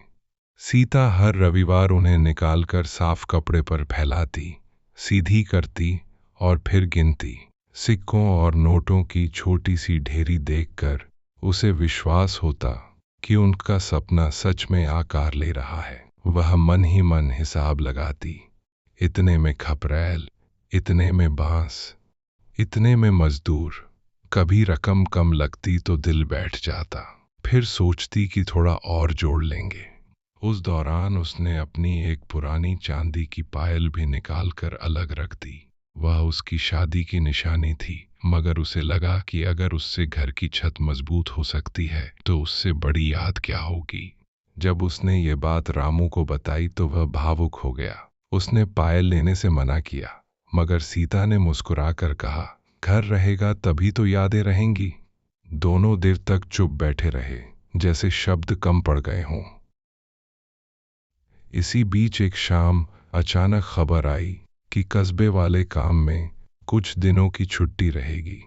सीता हर रविवार उन्हें निकालकर साफ कपड़े पर फैलाती, सीधी करती और फिर गिनती। सिक्कों और नोटों की छोटी सी ढेरी देखकर उसे विश्वास होता कि उनका सपना सच में आकार ले रहा है। वह मन ही मन हिसाब लगाती, इतने में खपरैल, इतने में बांस, इतने में मजदूर। कभी रकम कम लगती तो दिल बैठ जाता, फिर सोचती कि थोड़ा और जोड़ लेंगे। उस दौरान उसने अपनी एक पुरानी चांदी की पायल भी निकालकर अलग रख दी। वह उसकी शादी की निशानी थी, मगर उसे लगा कि अगर उससे घर की छत मजबूत हो सकती है तो उससे बड़ी याद क्या होगी। जब उसने ये बात रामू को बताई तो वह भावुक हो गया। उसने पायल लेने से मना किया, मगर सीता ने मुस्कुराकर कहा, घर रहेगा तभी तो यादें रहेंगी। दोनों देर तक चुप बैठे रहे, जैसे शब्द कम पड़ गए हों। इसी बीच एक शाम अचानक खबर आई कि कस्बे वाले काम में कुछ दिनों की छुट्टी रहेगी।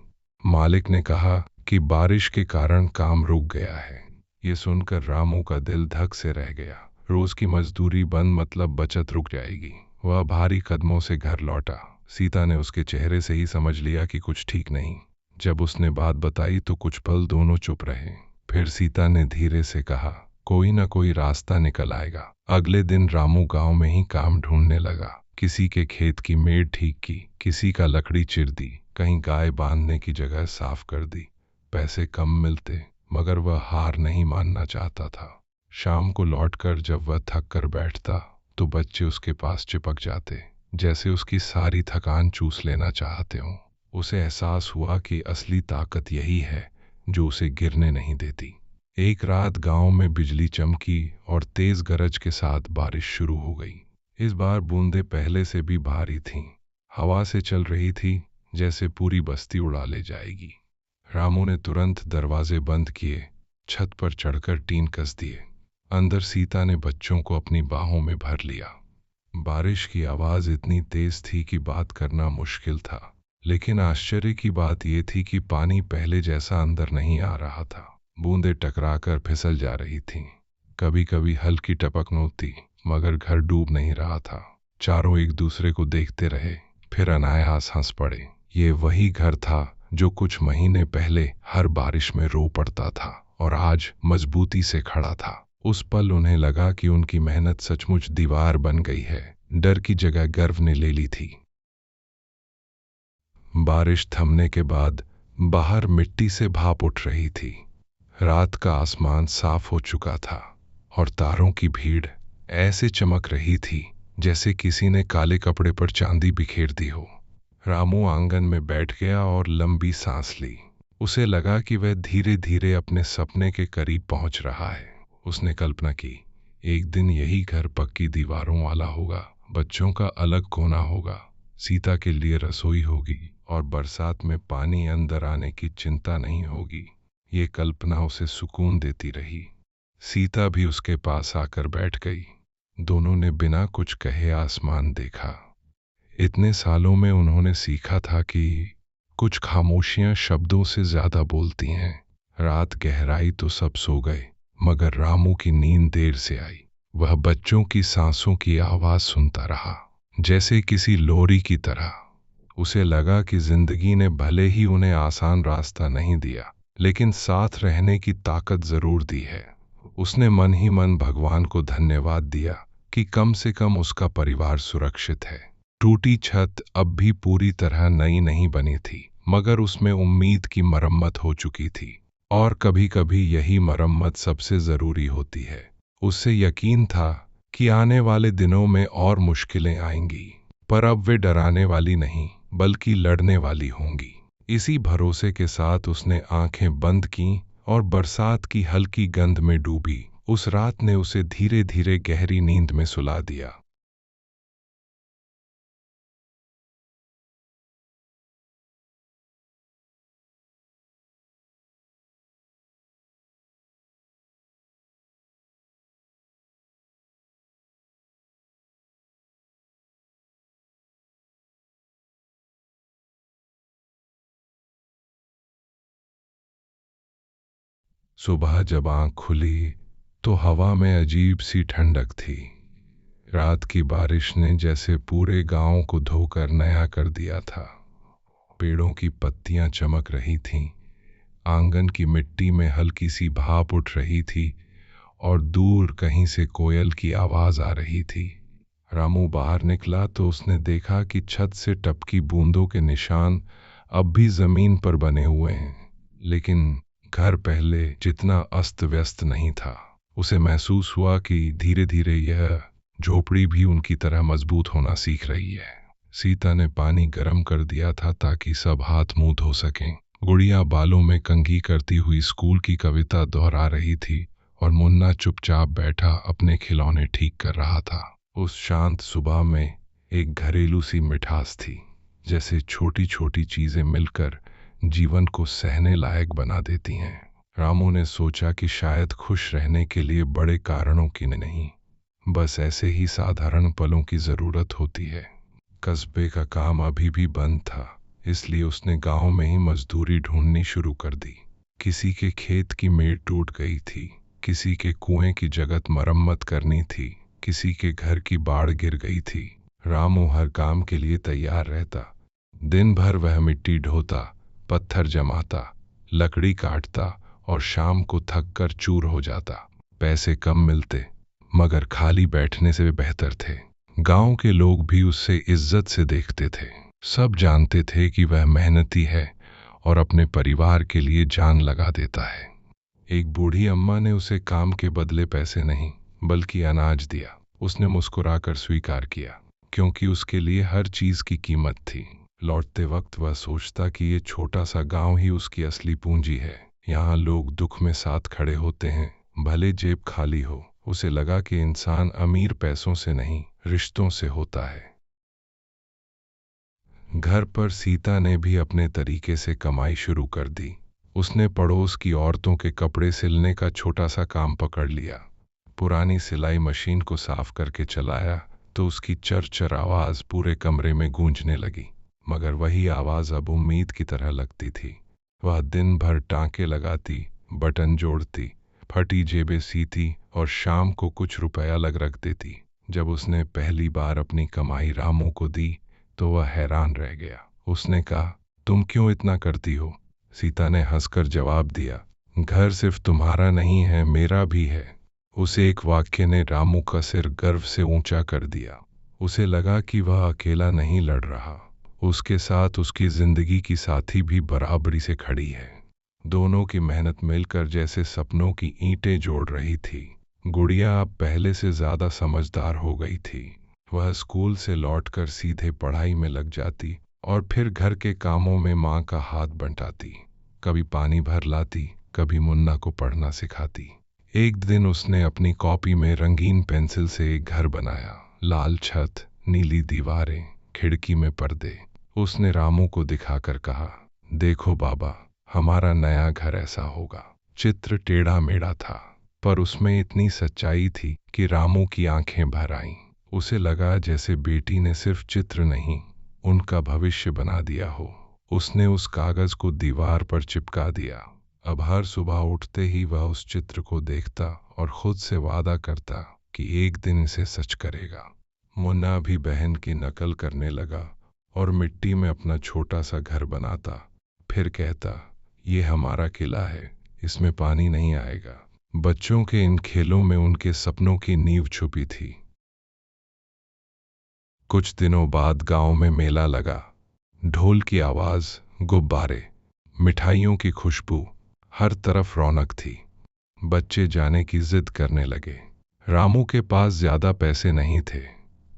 मालिक ने कहा कि बारिश के कारण काम रुक गया है। ये सुनकर रामू का दिल धक से रह गया। रोज की मजदूरी बंद मतलब बचत रुक जाएगी। वह भारी कदमों से घर लौटा। सीता ने उसके चेहरे से ही समझ लिया कि कुछ ठीक नहीं। जब उसने बात बताई तो कुछ पल दोनों चुप रहे। फिर सीता ने धीरे से कहा, कोई ना कोई रास्ता निकल आएगा। अगले दिन रामू गांव में ही काम ढूंढने लगा। किसी के खेत की मेड़ ठीक की, किसी का लकड़ी चिर दी, कहीं गाय बांधने की जगह साफ कर दी। पैसे कम मिलते, मगर वह हार नहीं मानना चाहता था। शाम को लौटकर जब वह थक कर बैठता तो बच्चे उसके पास चिपक जाते, जैसे उसकी सारी थकान चूस लेना चाहते हों। उसे एहसास हुआ कि असली ताकत यही है जो उसे गिरने नहीं देती। एक रात गांव में बिजली चमकी और तेज गरज के साथ बारिश शुरू हो गई। इस बार बूंदें पहले से भी भारी थीं। हवा से चल रही थी जैसे पूरी बस्ती उड़ा ले जाएगी। रामू ने तुरंत दरवाजे बंद किए, छत पर चढ़कर टीन कस दिए। अंदर सीता ने बच्चों को अपनी बाहों में भर लिया। बारिश की आवाज इतनी तेज थी कि बात करना मुश्किल था, लेकिन आश्चर्य की बात यह थी कि पानी पहले जैसा अंदर नहीं आ रहा था। बूंदें टकराकर फिसल जा रही थीं। कभी कभी हल्की टपक नोती, मगर घर डूब नहीं रहा था। चारों एक दूसरे को देखते रहे, फिर अनायास हंस पड़े। ये वही घर था जो कुछ महीने पहले हर बारिश में रो पड़ता था और आज मजबूती से खड़ा था। उस पल उन्हें लगा कि उनकी मेहनत सचमुच दीवार बन गई है। डर की जगह गर्व ने ले ली थी। बारिश थमने के बाद बाहर मिट्टी से भाप उठ रही थी। रात का आसमान साफ हो चुका था और तारों की भीड़ ऐसे चमक रही थी जैसे किसी ने काले कपड़े पर चांदी बिखेर दी हो। रामू आंगन में बैठ गया और लंबी सांस ली। उसे लगा कि वह धीरे धीरे अपने सपने के करीब पहुंच रहा है। उसने कल्पना की, एक दिन यही घर पक्की दीवारों वाला होगा, बच्चों का अलग कोना होगा, सीता के लिए रसोई होगी और बरसात में पानी अंदर आने की चिंता नहीं होगी। ये कल्पना उसे सुकून देती रही। सीता भी उसके पास आकर बैठ गई। दोनों ने बिना कुछ कहे आसमान देखा। इतने सालों में उन्होंने सीखा था कि कुछ खामोशियां शब्दों से ज्यादा बोलती हैं। रात गहराई तो सब सो गए, मगर रामू की नींद देर से आई। वह बच्चों की सांसों की आवाज सुनता रहा, जैसे किसी लोरी की तरह। उसे लगा कि जिंदगी ने भले ही उन्हें आसान रास्ता नहीं दिया, लेकिन साथ रहने की ताकत जरूर दी है। उसने मन ही मन भगवान को धन्यवाद दिया कि कम से कम उसका परिवार सुरक्षित है। टूटी छत अब भी पूरी तरह नई नहीं बनी थी, मगर उसमें उम्मीद की मरम्मत हो चुकी थी। और कभी कभी यही मरम्मत सबसे जरूरी होती है। उससे यकीन था कि आने वाले दिनों में और मुश्किलें आएंगी, पर अब वे डराने वाली नहीं बल्कि लड़ने वाली होंगी। इसी भरोसे के साथ उसने आंखें बंद की और बरसात की हल्की गंध में डूबी उस रात ने उसे धीरे धीरे गहरी नींद में सुला दिया। सुबह जब आंख खुली तो हवा में अजीब सी ठंडक थी। रात की बारिश ने जैसे पूरे गांव को धोकर नया कर दिया था। पेड़ों की पत्तियां चमक रही थीं, आंगन की मिट्टी में हल्की सी भाप उठ रही थी और दूर कहीं से कोयल की आवाज आ रही थी। रामू बाहर निकला तो उसने देखा कि छत से टपकी बूंदों के निशान अब भी जमीन पर बने हुए हैं, लेकिन घर पहले जितना अस्त व्यस्त नहीं था। उसे महसूस हुआ कि धीरे धीरे यह झोपड़ी भी उनकी तरह मजबूत होना सीख रही है। सीता ने पानी गर्म कर दिया था ताकि सब हाथ मुंह धो सकें। गुड़िया बालों में कंघी करती हुई स्कूल की कविता दोहरा रही थी और मुन्ना चुपचाप बैठा अपने खिलौने ठीक कर रहा था। उस शांत सुबह में एक घरेलू सी मिठास थी, जैसे छोटी छोटी चीजें मिलकर जीवन को सहने लायक बना देती हैं। रामू ने सोचा कि शायद खुश रहने के लिए बड़े कारणों की नहीं, बस ऐसे ही साधारण पलों की जरूरत होती है। कस्बे का काम अभी भी बंद था, इसलिए उसने गांव में ही मजदूरी ढूंढनी शुरू कर दी। किसी के खेत की मेड़ टूट गई थी, किसी के कुएं की जगत मरम्मत करनी थी, किसी के घर की बाड़ गिर गई थी। रामू हर काम के लिए तैयार रहता। दिन भर वह मिट्टी ढोता, पत्थर जमाता, लकड़ी काटता और शाम को थक कर चूर हो जाता। पैसे कम मिलते, मगर खाली बैठने से वे बेहतर थे। गांव के लोग भी उससे इज्जत से देखते थे। सब जानते थे कि वह मेहनती है और अपने परिवार के लिए जान लगा देता है। एक बूढ़ी अम्मा ने उसे काम के बदले पैसे नहीं बल्कि अनाज दिया। उसने मुस्कुराकर स्वीकार किया, क्योंकि उसके लिए हर चीज की कीमत थी। लौटते वक्त वह सोचता कि ये छोटा सा गांव ही उसकी असली पूंजी है। यहाँ लोग दुख में साथ खड़े होते हैं, भले जेब खाली हो। उसे लगा कि इंसान अमीर पैसों से नहीं, रिश्तों से होता है। घर पर सीता ने भी अपने तरीके से कमाई शुरू कर दी। उसने पड़ोस की औरतों के कपड़े सिलने का छोटा सा काम पकड़ लिया। पुरानी सिलाई मशीन को साफ करके चलाया तो उसकी चरचर आवाज पूरे कमरे में गूंजने लगी। मगर वही आवाज अब उम्मीद की तरह लगती थी। वह दिन भर टांके लगाती, बटन जोड़ती, फटी जेबें सीती और शाम को कुछ रुपया अलग रख देती। जब उसने पहली बार अपनी कमाई रामू को दी तो वह हैरान रह गया। उसने कहा, तुम क्यों इतना करती हो? सीता ने हंसकर जवाब दिया, घर सिर्फ तुम्हारा नहीं है, मेरा भी है। उस एक वाक्य ने रामू का सिर गर्व से ऊंचा कर दिया। उसे लगा कि वह अकेला नहीं लड़ रहा, उसके साथ उसकी जिंदगी की साथी भी बराबरी से खड़ी है। दोनों की मेहनत मिलकर जैसे सपनों की ईंटें जोड़ रही थी। गुड़िया अब पहले से ज्यादा समझदार हो गई थी। वह स्कूल से लौटकर सीधे पढ़ाई में लग जाती और फिर घर के कामों में माँ का हाथ बंटाती। कभी पानी भर लाती, कभी मुन्ना को पढ़ना सिखाती। एक दिन उसने अपनी कॉपी में रंगीन पेंसिल से एक घर बनाया। लाल छत, नीली दीवारें, खिड़की में पर्दे। उसने रामू को दिखाकर कहा, देखो बाबा, हमारा नया घर ऐसा होगा। चित्र टेढ़ा मेढ़ा था, पर उसमें इतनी सच्चाई थी कि रामू की आंखें भर आईं। उसे लगा जैसे बेटी ने सिर्फ चित्र नहीं, उनका भविष्य बना दिया हो। उसने उस कागज को दीवार पर चिपका दिया। अब हर सुबह उठते ही वह उस चित्र को देखता और खुद से वादा करता कि एक दिन इसे सच करेगा। मुन्ना भी बहन की नकल करने लगा और मिट्टी में अपना छोटा सा घर बनाता। फिर कहता, ये हमारा किला है, इसमें पानी नहीं आएगा। बच्चों के इन खेलों में उनके सपनों की नींव छुपी थी। कुछ दिनों बाद गांव में मेला लगा। ढोल की आवाज, गुब्बारे, मिठाइयों की खुशबू, हर तरफ रौनक थी। बच्चे जाने की जिद करने लगे। रामू के पास ज्यादा पैसे नहीं थे,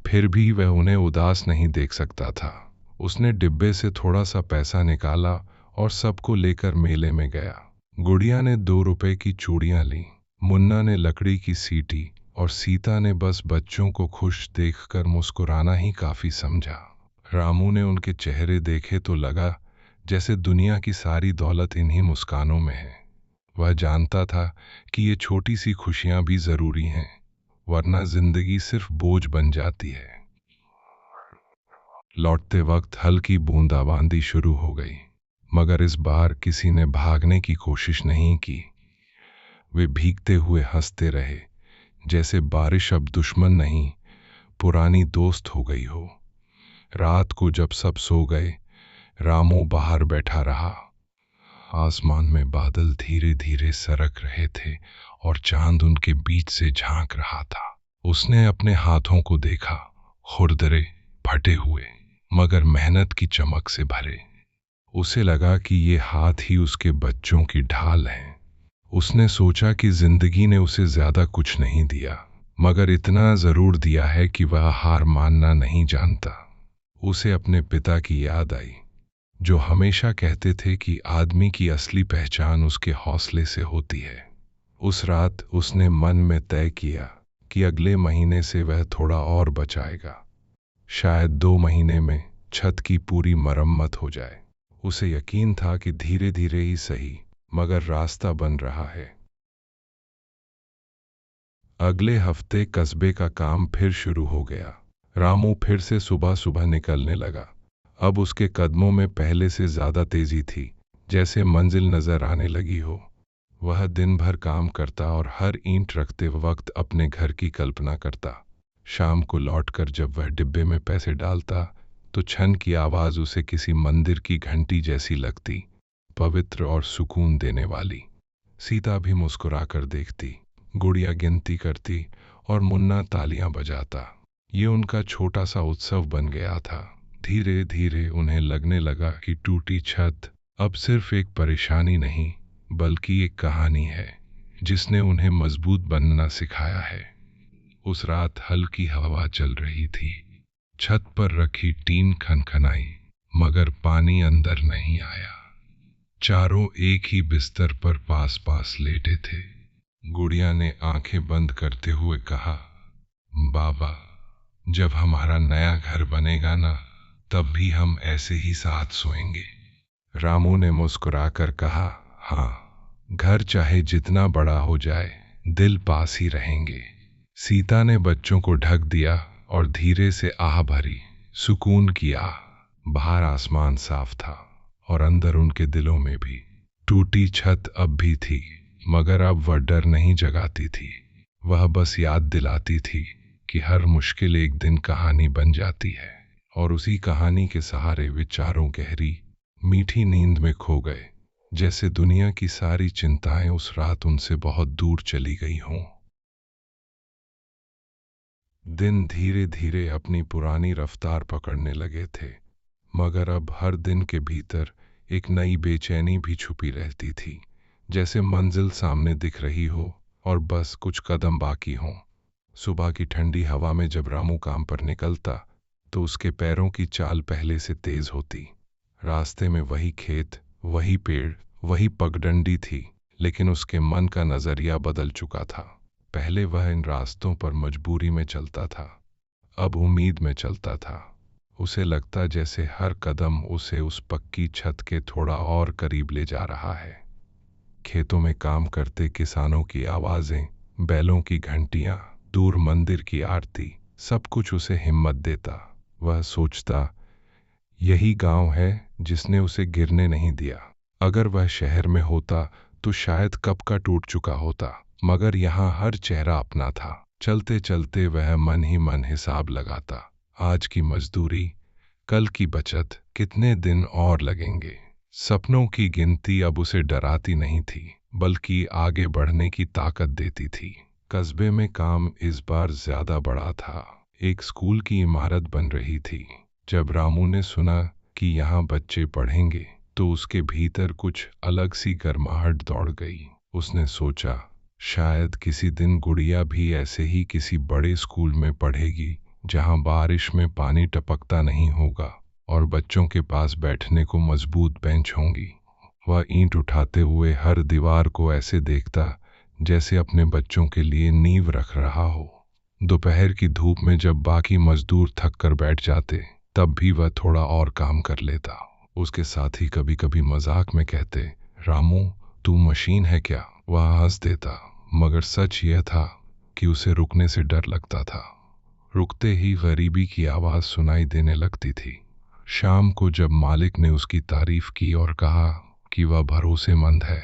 फिर भी वह उन्हें उदास नहीं देख सकता था। उसने डिब्बे से थोड़ा सा पैसा निकाला और सबको लेकर मेले में गया। गुड़िया ने 2 रुपए की चूड़ियां ली, मुन्ना ने लकड़ी की सीटी और सीता ने बस बच्चों को खुश देखकर मुस्कुराना ही काफी समझा। रामू ने उनके चेहरे देखे तो लगा जैसे दुनिया की सारी दौलत इन्हीं मुस्कानों में है। वह जानता था कि ये छोटी सी खुशियां भी जरूरी हैं, वरना जिंदगी सिर्फ बोझ बन जाती है। लौटते वक्त हल्की बूंदाबांदी शुरू हो गई, मगर इस बार किसी ने भागने की कोशिश नहीं की। वे भीगते हुए हंसते रहे, जैसे बारिश अब दुश्मन नहीं, पुरानी दोस्त हो गई हो। रात को जब सब सो गए, रामू बाहर बैठा रहा। आसमान में बादल धीरे धीरे सरक रहे थे और चांद उनके बीच से झांक रहा था। उसने अपने हाथों को देखा, खुरदरे, फटे हुए, मगर मेहनत की चमक से भरे। उसे लगा कि ये हाथ ही उसके बच्चों की ढाल हैं। उसने सोचा कि जिंदगी ने उसे ज्यादा कुछ नहीं दिया, मगर इतना जरूर दिया है कि वह हार मानना नहीं जानता। उसे अपने पिता की याद आई, जो हमेशा कहते थे कि आदमी की असली पहचान उसके हौसले से होती है। उस रात उसने मन में तय किया कि अगले महीने से वह थोड़ा और बचाएगा। शायद 2 महीने में छत की पूरी मरम्मत हो जाए। उसे यकीन था कि धीरे धीरे ही सही, मगर रास्ता बन रहा है। अगले हफ्ते कस्बे का काम फिर शुरू हो गया। रामू फिर से सुबह सुबह निकलने लगा। अब उसके कदमों में पहले से ज्यादा तेजी थी, जैसे मंजिल नजर आने लगी हो। वह दिन भर काम करता और हर ईंट रखते वक्त अपने घर की कल्पना करता। शाम को लौटकर जब वह डिब्बे में पैसे डालता तो छन की आवाज उसे किसी मंदिर की घंटी जैसी लगती, पवित्र और सुकून देने वाली। सीता भी मुस्कुराकर देखती, गुड़िया गिनती करती और मुन्ना तालियां बजाता। ये उनका छोटा सा उत्सव बन गया था। धीरे धीरे उन्हें लगने लगा कि टूटी छत अब सिर्फ एक परेशानी नहीं बल्कि एक कहानी है जिसने उन्हें मजबूत बनना सिखाया है। उस रात हल्की हवा चल रही थी। छत पर रखी टीन खनखनाई, मगर पानी अंदर नहीं आया। चारों एक ही बिस्तर पर पास पास लेटे थे। गुड़िया ने आंखें बंद करते हुए कहा, बाबा, जब हमारा नया घर बनेगा ना, तब भी हम ऐसे ही साथ सोएंगे। रामू ने मुस्कुराकर कहा, हाँ, घर चाहे जितना बड़ा हो जाए, दिल पास ही रहेंगे। सीता ने बच्चों को ढक दिया और धीरे से आह भरी, सुकून की आह। बाहर आसमान साफ था और अंदर उनके दिलों में भी। टूटी छत अब भी थी, मगर अब वह डर नहीं जगाती थी। वह बस याद दिलाती थी कि हर मुश्किल एक दिन कहानी बन जाती है। और उसी कहानी के सहारे वे चारों गहरी मीठी नींद में खो गए, जैसे दुनिया की सारी चिंताएं उस रात उनसे बहुत दूर चली गई हों। दिन धीरे धीरे अपनी पुरानी रफ्तार पकड़ने लगे थे, मगर अब हर दिन के भीतर एक नई बेचैनी भी छुपी रहती थी, जैसे मंजिल सामने दिख रही हो और बस कुछ कदम बाकी हों। सुबह की ठंडी हवा में जब रामू काम पर निकलता तो उसके पैरों की चाल पहले से तेज होती। रास्ते में वही खेत, वही पेड़, वही पगडंडी थी, लेकिन उसके मन का नजरिया बदल चुका था। पहले वह इन रास्तों पर मजबूरी में चलता था, अब उम्मीद में चलता था। उसे लगता जैसे हर कदम उसे उस पक्की छत के थोड़ा और करीब ले जा रहा है। खेतों में काम करते किसानों की आवाजें, बैलों की घंटियां, दूर मंदिर की आरती, सब कुछ उसे हिम्मत देता। वह सोचता, यही गांव है जिसने उसे गिरने नहीं दिया। अगर वह शहर में होता तो शायद कब का टूट चुका होता, मगर यहाँ हर चेहरा अपना था। चलते चलते वह मन ही मन हिसाब लगाता, आज की मजदूरी, कल की बचत, कितने दिन और लगेंगे। सपनों की गिनती अब उसे डराती नहीं थी, बल्कि आगे बढ़ने की ताकत देती थी। कस्बे में काम इस बार ज्यादा बड़ा था। एक स्कूल की इमारत बन रही थी। जब रामू ने सुना कि यहाँ बच्चे पढ़ेंगे तो उसके भीतर कुछ अलग सी गर्माहट दौड़ गई। उसने सोचा, शायद किसी दिन गुड़िया भी ऐसे ही किसी बड़े स्कूल में पढ़ेगी, जहाँ बारिश में पानी टपकता नहीं होगा और बच्चों के पास बैठने को मजबूत बेंच होंगी। वह ईंट उठाते हुए हर दीवार को ऐसे देखता जैसे अपने बच्चों के लिए नींव रख रहा हो। दोपहर की धूप में जब बाकी मजदूर थक कर बैठ जाते, तब भी वह थोड़ा और काम कर लेता। उसके साथी कभी कभी मजाक में कहते, रामू, तू मशीन है क्या? वह हंस देता, मगर सच यह था कि उसे रुकने से डर लगता था। रुकते ही गरीबी की आवाज सुनाई देने लगती थी। शाम को जब मालिक ने उसकी तारीफ की और कहा कि वह भरोसेमंद है,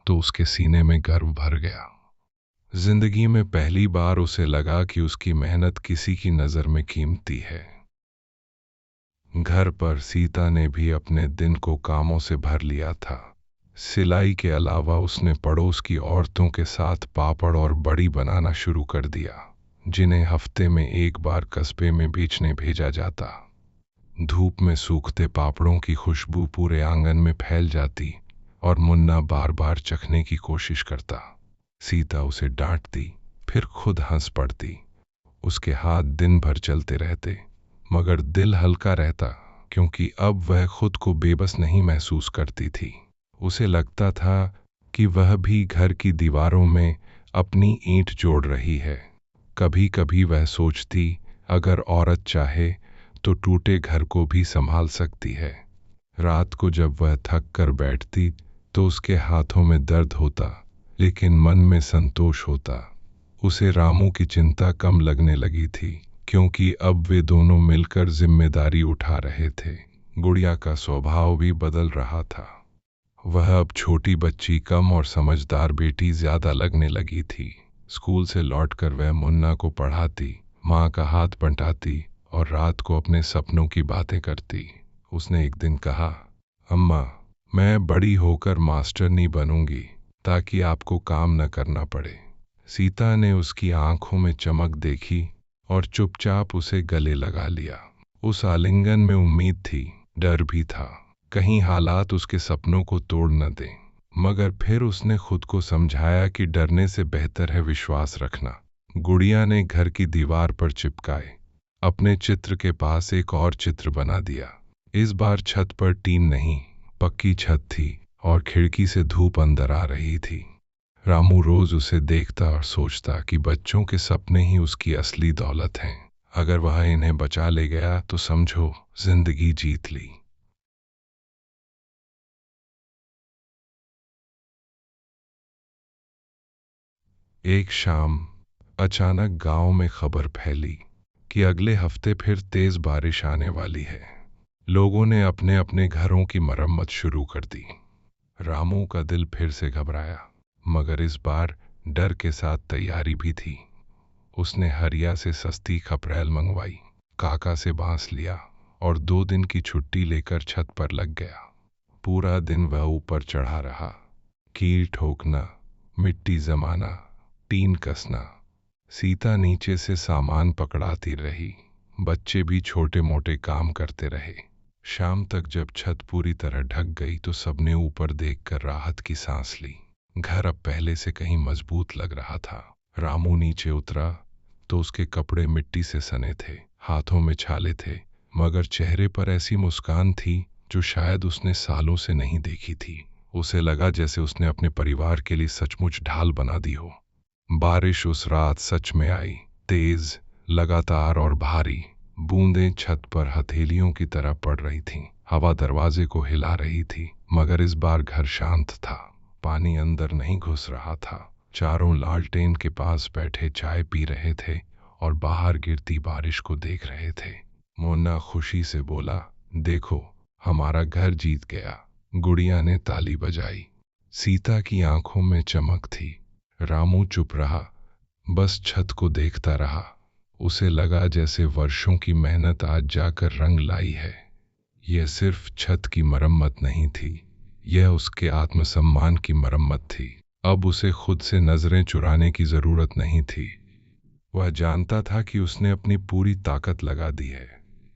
तो उसके सीने में गर्व भर गया। जिंदगी में पहली बार उसे लगा कि उसकी मेहनत किसी की नजर में कीमती है। घर पर सीता ने भी अपने दिन को कामों से भर लिया था। सिलाई के अलावा उसने पड़ोस की औरतों के साथ पापड़ और बड़ी बनाना शुरू कर दिया, जिन्हें हफ्ते में एक बार कस्बे में बेचने भेजा जाता। धूप में सूखते पापड़ों की खुशबू पूरे आंगन में फैल जाती और मुन्ना बार बार चखने की कोशिश करता। सीता उसे डांटती, फिर खुद हंस पड़ती। उसके हाथ दिन भर चलते रहते, मगर दिल हल्का रहता, क्योंकि अब वह खुद को बेबस नहीं महसूस करती थी। उसे लगता था कि वह भी घर की दीवारों में अपनी ईंट जोड़ रही है। कभी कभी वह सोचती, अगर औरत चाहे तो टूटे घर को भी संभाल सकती है। रात को जब वह थक कर बैठती तो उसके हाथों में दर्द होता, लेकिन मन में संतोष होता। उसे रामू की चिंता कम लगने लगी थी, क्योंकि अब वे दोनों मिलकर जिम्मेदारी उठा रहे थे। गुड़िया का स्वभाव भी बदल रहा था। वह अब छोटी बच्ची कम और समझदार बेटी ज्यादा लगने लगी थी। स्कूल से लौटकर वह मुन्ना को पढ़ाती, माँ का हाथ बंटाती और रात को अपने सपनों की बातें करती। उसने एक दिन कहा, अम्मा, मैं बड़ी होकर मास्टरनी बनूंगी ताकि आपको काम न करना पड़े। सीता ने उसकी आंखों में चमक देखी और चुपचाप उसे गले लगा लिया। उस आलिंगन में उम्मीद थी, डर भी था, कहीं हालात उसके सपनों को तोड़ न दें। मगर फिर उसने खुद को समझाया कि डरने से बेहतर है विश्वास रखना। गुड़िया ने घर की दीवार पर चिपकाए अपने चित्र के पास एक और चित्र बना दिया। इस बार छत पर टीन नहीं, पक्की छत थी और खिड़की से धूप अंदर आ रही थी। रामू रोज उसे देखता और सोचता कि बच्चों के सपने ही उसकी असली दौलत हैं। अगर वह इन्हें बचा ले गया तो समझो जिंदगी जीत ली। एक शाम अचानक गांव में खबर फैली कि अगले हफ्ते फिर तेज बारिश आने वाली है। लोगों ने अपने अपने घरों की मरम्मत शुरू कर दी। रामू का दिल फिर से घबराया, मगर इस बार डर के साथ तैयारी भी थी। उसने हरिया से सस्ती खपरेल मंगवाई, काका से बांस लिया और 2 दिन की छुट्टी लेकर छत पर लग गया। पूरा दिन वह ऊपर चढ़ा रहा, कील ठोकना, मिट्टी जमाना, टीन कसना। सीता नीचे से सामान पकड़ाती रही, बच्चे भी छोटे मोटे काम करते रहे। शाम तक जब छत पूरी तरह ढक गई तो सबने ऊपर देखकर राहत की सांस ली। घर अब पहले से कहीं मजबूत लग रहा था। रामू नीचे उतरा तो उसके कपड़े मिट्टी से सने थे, हाथों में छाले थे, मगर चेहरे पर ऐसी मुस्कान थी जो शायद उसने सालों से नहीं देखी थी। उसे लगा जैसे उसने अपने परिवार के लिए सचमुच ढाल बना दी हो। बारिश उस रात सच में आई, तेज, लगातार और भारी। बूंदें छत पर हथेलियों की तरह पड़ रही थीं। हवा दरवाजे को हिला रही थी, मगर इस बार घर शांत था। पानी अंदर नहीं घुस रहा था। चारों लालटेन के पास बैठे चाय पी रहे थे और बाहर गिरती बारिश को देख रहे थे। मोन्ना खुशी से बोला, देखो, हमारा घर जीत गया। गुड़िया ने ताली बजाई। सीता की आंखों में चमक थी। रामू चुप रहा, बस छत को देखता रहा। उसे लगा जैसे वर्षों की मेहनत आज जाकर रंग लाई है। यह सिर्फ छत की मरम्मत नहीं थी, यह उसके आत्मसम्मान की मरम्मत थी। अब उसे खुद से नजरें चुराने की जरूरत नहीं थी। वह जानता था कि उसने अपनी पूरी ताकत लगा दी है।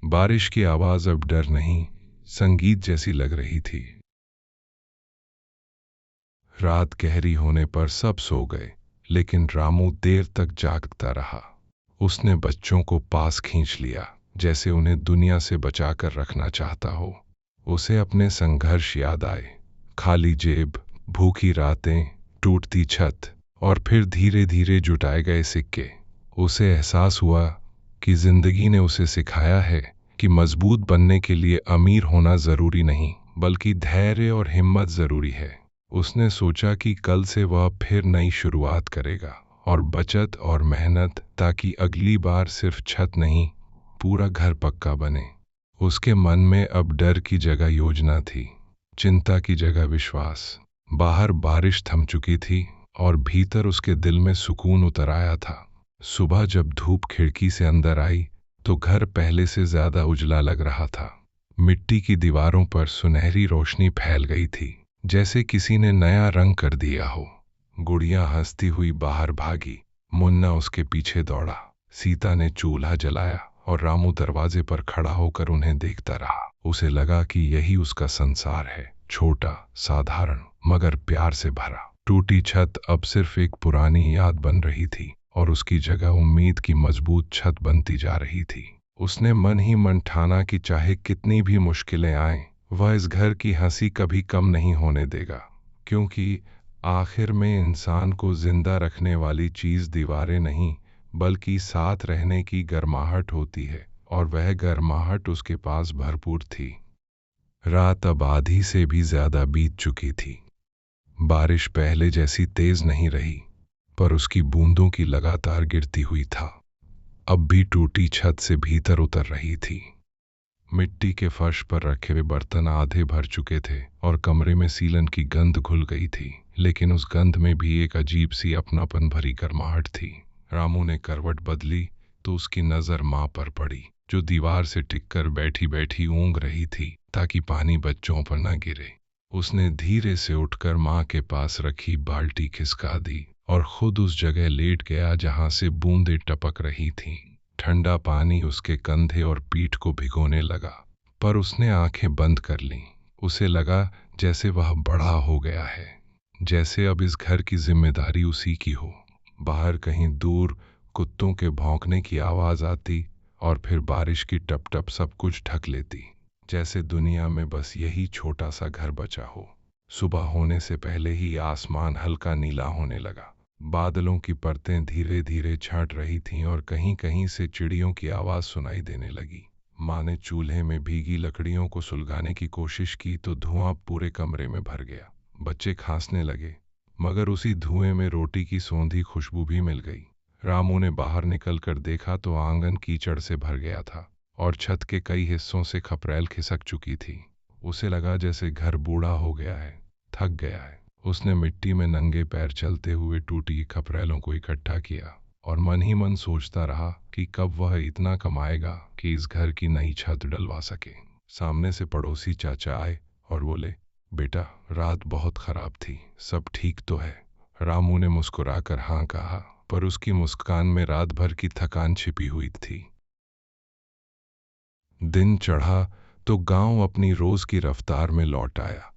बारिश की आवाज अब डर नहीं, संगीत जैसी लग रही थी। रात गहरी होने पर सब सो गए, लेकिन रामू देर तक जागता रहा। उसने बच्चों को पास खींच लिया, जैसे उन्हें दुनिया से बचाकर रखना चाहता हो। उसे अपने संघर्ष याद आए, खाली जेब, भूखी रातें, टूटती छत और फिर धीरे धीरे जुटाए गए सिक्के। उसे एहसास हुआ कि जिंदगी ने उसे सिखाया है कि मजबूत बनने के लिए अमीर होना जरूरी नहीं, बल्कि धैर्य और हिम्मत जरूरी है। उसने सोचा कि कल से वह फिर नई शुरुआत करेगा, और बचत और मेहनत, ताकि अगली बार सिर्फ छत नहीं, पूरा घर पक्का बने। उसके मन में अब डर की जगह योजना थी, चिंता की जगह विश्वास। बाहर बारिश थम चुकी थी और भीतर उसके दिल में सुकून उतर आया था। सुबह जब धूप खिड़की से अंदर आई तो घर पहले से ज्यादा उजला लग रहा था। मिट्टी की दीवारों पर सुनहरी रोशनी फैल गई थी, जैसे किसी ने नया रंग कर दिया हो। गुड़िया हंसती हुई बाहर भागी, मुन्ना उसके पीछे दौड़ा। सीता ने चूल्हा जलाया और रामू दरवाजे पर खड़ा होकर उन्हें देखता रहा। उसे लगा कि यही उसका संसार है, छोटा, साधारण, मगर प्यार से भरा। टूटी छत अब सिर्फ एक पुरानी याद बन रही थी और उसकी जगह उम्मीद की मजबूत छत बनती जा रही थी। उसने मन ही मन ठाना कि चाहे कितनी भी मुश्किलें आएं, वह इस घर की हंसी कभी कम नहीं होने देगा, क्योंकि आखिर में इंसान को जिंदा रखने वाली चीज दीवारें नहीं, बल्कि साथ रहने की गर्माहट होती है, और वह गर्माहट उसके पास भरपूर थी। रात अब आधी से भी ज्यादा बीत चुकी थी। बारिश पहले जैसी तेज नहीं रही, पर उसकी बूंदों की लगातार गिरती हुई था। अब भी टूटी छत से भीतर उतर रही थी। मिट्टी के फर्श पर रखे हुए बर्तन आधे भर चुके थे और कमरे में सीलन की गंध घुल गई थी, लेकिन उस गंध में भी एक अजीब सी अपनापन भरी गर्माहट थी। रामू ने करवट बदली तो उसकी नज़र माँ पर पड़ी, जो दीवार से टिककर बैठी बैठी ऊँघ रही थी ताकि पानी बच्चों पर न गिरे। उसने धीरे से उठकर माँ के पास रखी बाल्टी खिसका दी और खुद उस जगह लेट गया जहाँ से बूंदें टपक रही थीं। ठंडा पानी उसके कंधे और पीठ को भिगोने लगा, पर उसने आंखें बंद कर लीं। उसे लगा जैसे वह बड़ा हो गया है, जैसे अब इस घर की जिम्मेदारी उसी की हो। बाहर कहीं दूर कुत्तों के भौंकने की आवाज़ आती और फिर बारिश की टप टप सब कुछ ढक लेती, जैसे दुनिया में बस यही छोटा सा घर बचा हो। सुबह होने से पहले ही आसमान हल्का नीला होने लगा। बादलों की परतें धीरे धीरे छंट रही थीं और कहीं कहीं से चिड़ियों की आवाज़ सुनाई देने लगी। माँ ने चूल्हे में भीगी लकड़ियों को सुलगाने की कोशिश की तो धुआं पूरे कमरे में भर गया। बच्चे खांसने लगे, मगर उसी धुएं में रोटी की सौंधी खुशबू भी मिल गई। रामू ने बाहर निकलकर देखा तो आंगन कीचड़ से भर गया था और छत के कई हिस्सों से खपरेल खिसक चुकी थी। उसे लगा जैसे घर बूढ़ा हो गया है, थक गया है। उसने मिट्टी में नंगे पैर चलते हुए टूटी खपरेलों को इकट्ठा किया और मन ही मन सोचता रहा कि कब वह इतना कमाएगा कि इस घर की नई छत डलवा सके। सामने से पड़ोसी चाचा आए और बोले, बेटा, रात बहुत खराब थी, सब ठीक तो है? रामू ने मुस्कुराकर हाँ कहा, पर उसकी मुस्कान में रात भर की थकान छिपी हुई थी। दिन चढ़ा तो गांव अपनी रोज की रफ्तार में लौट आया।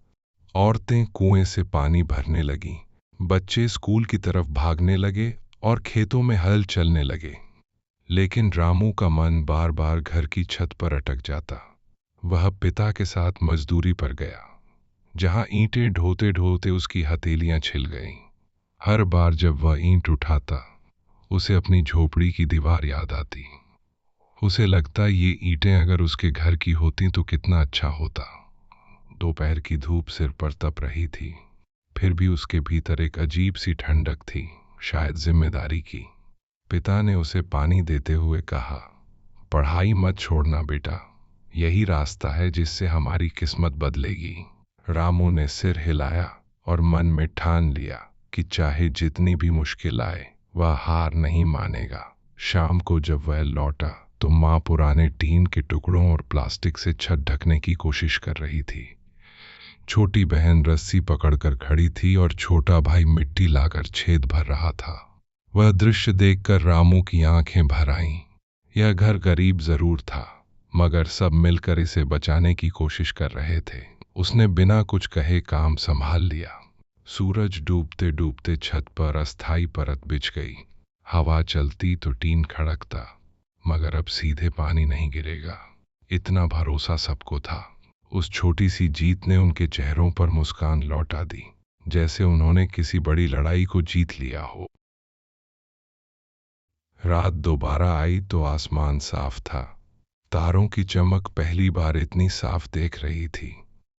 औरतें कुएं से पानी भरने लगीं, बच्चे स्कूल की तरफ भागने लगे और खेतों में हल चलने लगे। लेकिन रामू का मन बार बार घर की छत पर अटक जाता। वह पिता के साथ मजदूरी पर गया, जहां ईंटें ढोते ढोते उसकी हथेलियां छिल गईं। हर बार जब वह ईंट उठाता, उसे अपनी झोपड़ी की दीवार याद आती। उसे लगता ये ईंटें अगर उसके घर की होती तो कितना अच्छा होता। दोपहर की धूप सिर पर तप रही थी, फिर भी उसके भीतर एक अजीब सी ठंडक थी, शायद जिम्मेदारी की। पिता ने उसे पानी देते हुए कहा, पढ़ाई मत छोड़ना बेटा, यही रास्ता है जिससे हमारी किस्मत बदलेगी। रामू ने सिर हिलाया और मन में ठान लिया कि चाहे जितनी भी मुश्किल आए वह हार नहीं मानेगा। शाम को जब वह लौटा तो माँ पुराने टीन के टुकड़ों और प्लास्टिक से छत ढकने की कोशिश कर रही थी। छोटी बहन रस्सी पकड़कर खड़ी थी और छोटा भाई मिट्टी लाकर छेद भर रहा था। वह दृश्य देखकर रामू की आंखें भर आईं। यह घर गरीब जरूर था, मगर सब मिलकर इसे बचाने की कोशिश कर रहे थे। उसने बिना कुछ कहे काम संभाल लिया। सूरज डूबते डूबते छत पर अस्थाई परत बिछ गई। हवा चलती तो टीन खड़कता, मगर अब सीधे पानी नहीं गिरेगा, इतना भरोसा सबको था। उस छोटी सी जीत ने उनके चेहरों पर मुस्कान लौटा दी, जैसे उन्होंने किसी बड़ी लड़ाई को जीत लिया हो। रात दोबारा आई तो आसमान साफ था। तारों की चमक पहली बार इतनी साफ देख रही थी।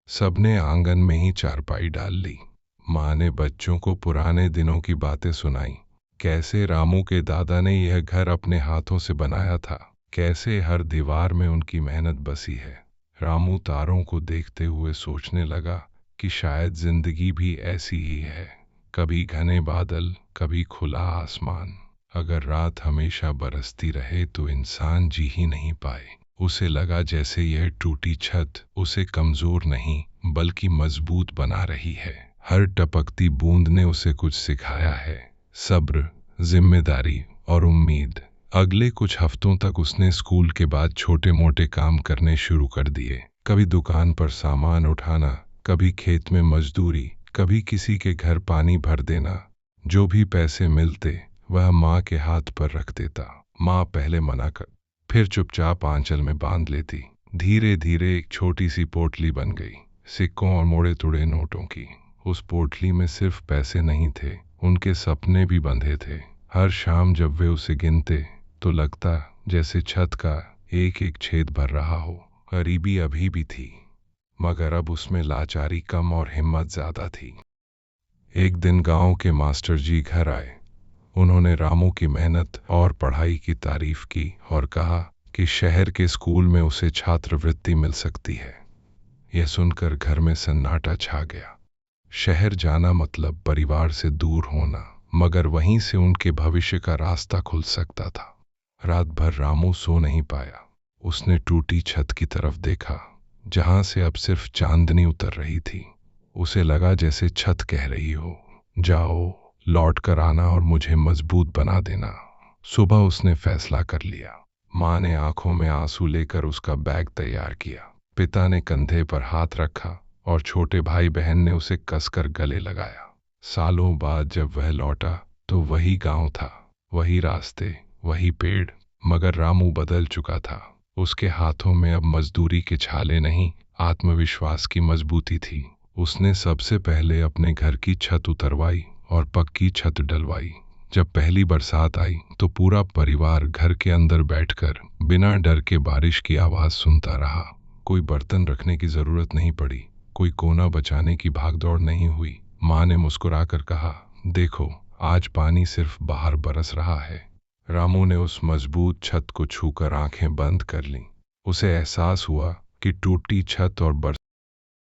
सबने आंगन में ही चारपाई डाल ली। माँ ने बच्चों को पुराने दिनों की बातें सुनाई, कैसे रामू के दादा ने यह घर अपने हाथों से बनाया था, कैसे हर दीवार में उनकी मेहनत बसी है। रामू तारों को देखते हुए सोचने लगा कि शायद जिंदगी भी ऐसी ही है, कभी घने बादल, कभी खुला आसमान। अगर रात हमेशा बरसती रहे तो इंसान जी ही नहीं पाए। उसे लगा जैसे यह टूटी छत उसे कमजोर नहीं बल्कि मजबूत बना रही है। हर टपकती बूंद ने उसे कुछ सिखाया है, सब्र, जिम्मेदारी और उम्मीद। अगले कुछ हफ्तों तक उसने स्कूल के बाद छोटे मोटे काम करने शुरू कर दिए। कभी दुकान पर सामान उठाना, कभी खेत में मजदूरी, कभी किसी के घर पानी भर देना। जो भी पैसे मिलते वह माँ के हाथ पर रख देता। माँ पहले मना कर, फिर चुपचाप आंचल में बांध लेती। धीरे धीरे एक छोटी सी पोटली बन गई, सिक्कों और मोड़े तुड़े नोटों की। उस पोटली में सिर्फ पैसे नहीं थे, उनके सपने भी बंधे थे। हर शाम जब वे उसे गिनते तो लगता जैसे छत का एक एक छेद भर रहा हो। गरीबी अभी भी थी, मगर अब उसमें लाचारी कम और हिम्मत ज्यादा थी। एक दिन गांव के मास्टर जी घर आए। उन्होंने रामू की मेहनत और पढ़ाई की तारीफ की और कहा कि शहर के स्कूल में उसे छात्रवृत्ति मिल सकती है। यह सुनकर घर में सन्नाटा छा गया। शहर जाना मतलब परिवार से दूर होना, मगर वहीं से उनके भविष्य का रास्ता खुल सकता था। रात भर रामू सो नहीं पाया। उसने टूटी छत की तरफ देखा, जहां से अब सिर्फ चांदनी उतर रही थी। उसे लगा जैसे छत कह रही हो, जाओ, लौट कर आना और मुझे मजबूत बना देना। सुबह उसने फैसला कर लिया। माँ ने आंखों में आंसू लेकर उसका बैग तैयार किया। पिता ने कंधे पर हाथ रखा और छोटे भाई बहन ने उसे कसकर गले लगाया। सालों बाद जब वह लौटा तो वही गांव था, वही रास्ते, वही पेड़, मगर रामू बदल चुका था। उसके हाथों में अब मजदूरी के छाले नहीं, आत्मविश्वास की मजबूती थी। उसने सबसे पहले अपने घर की छत उतरवाई और पक्की छत डलवाई। जब पहली बरसात आई तो पूरा परिवार घर के अंदर बैठकर बिना डर के बारिश की आवाज सुनता रहा। कोई बर्तन रखने की जरूरत नहीं पड़ी, कोई कोना बचाने की भागदौड़ नहीं हुई। माँ ने मुस्कुराकर कहा, देखो, आज पानी सिर्फ बाहर बरस रहा है। रामू ने उस मजबूत छत को छूकर आंखें बंद कर लीं। उसे एहसास हुआ कि टूटी छत और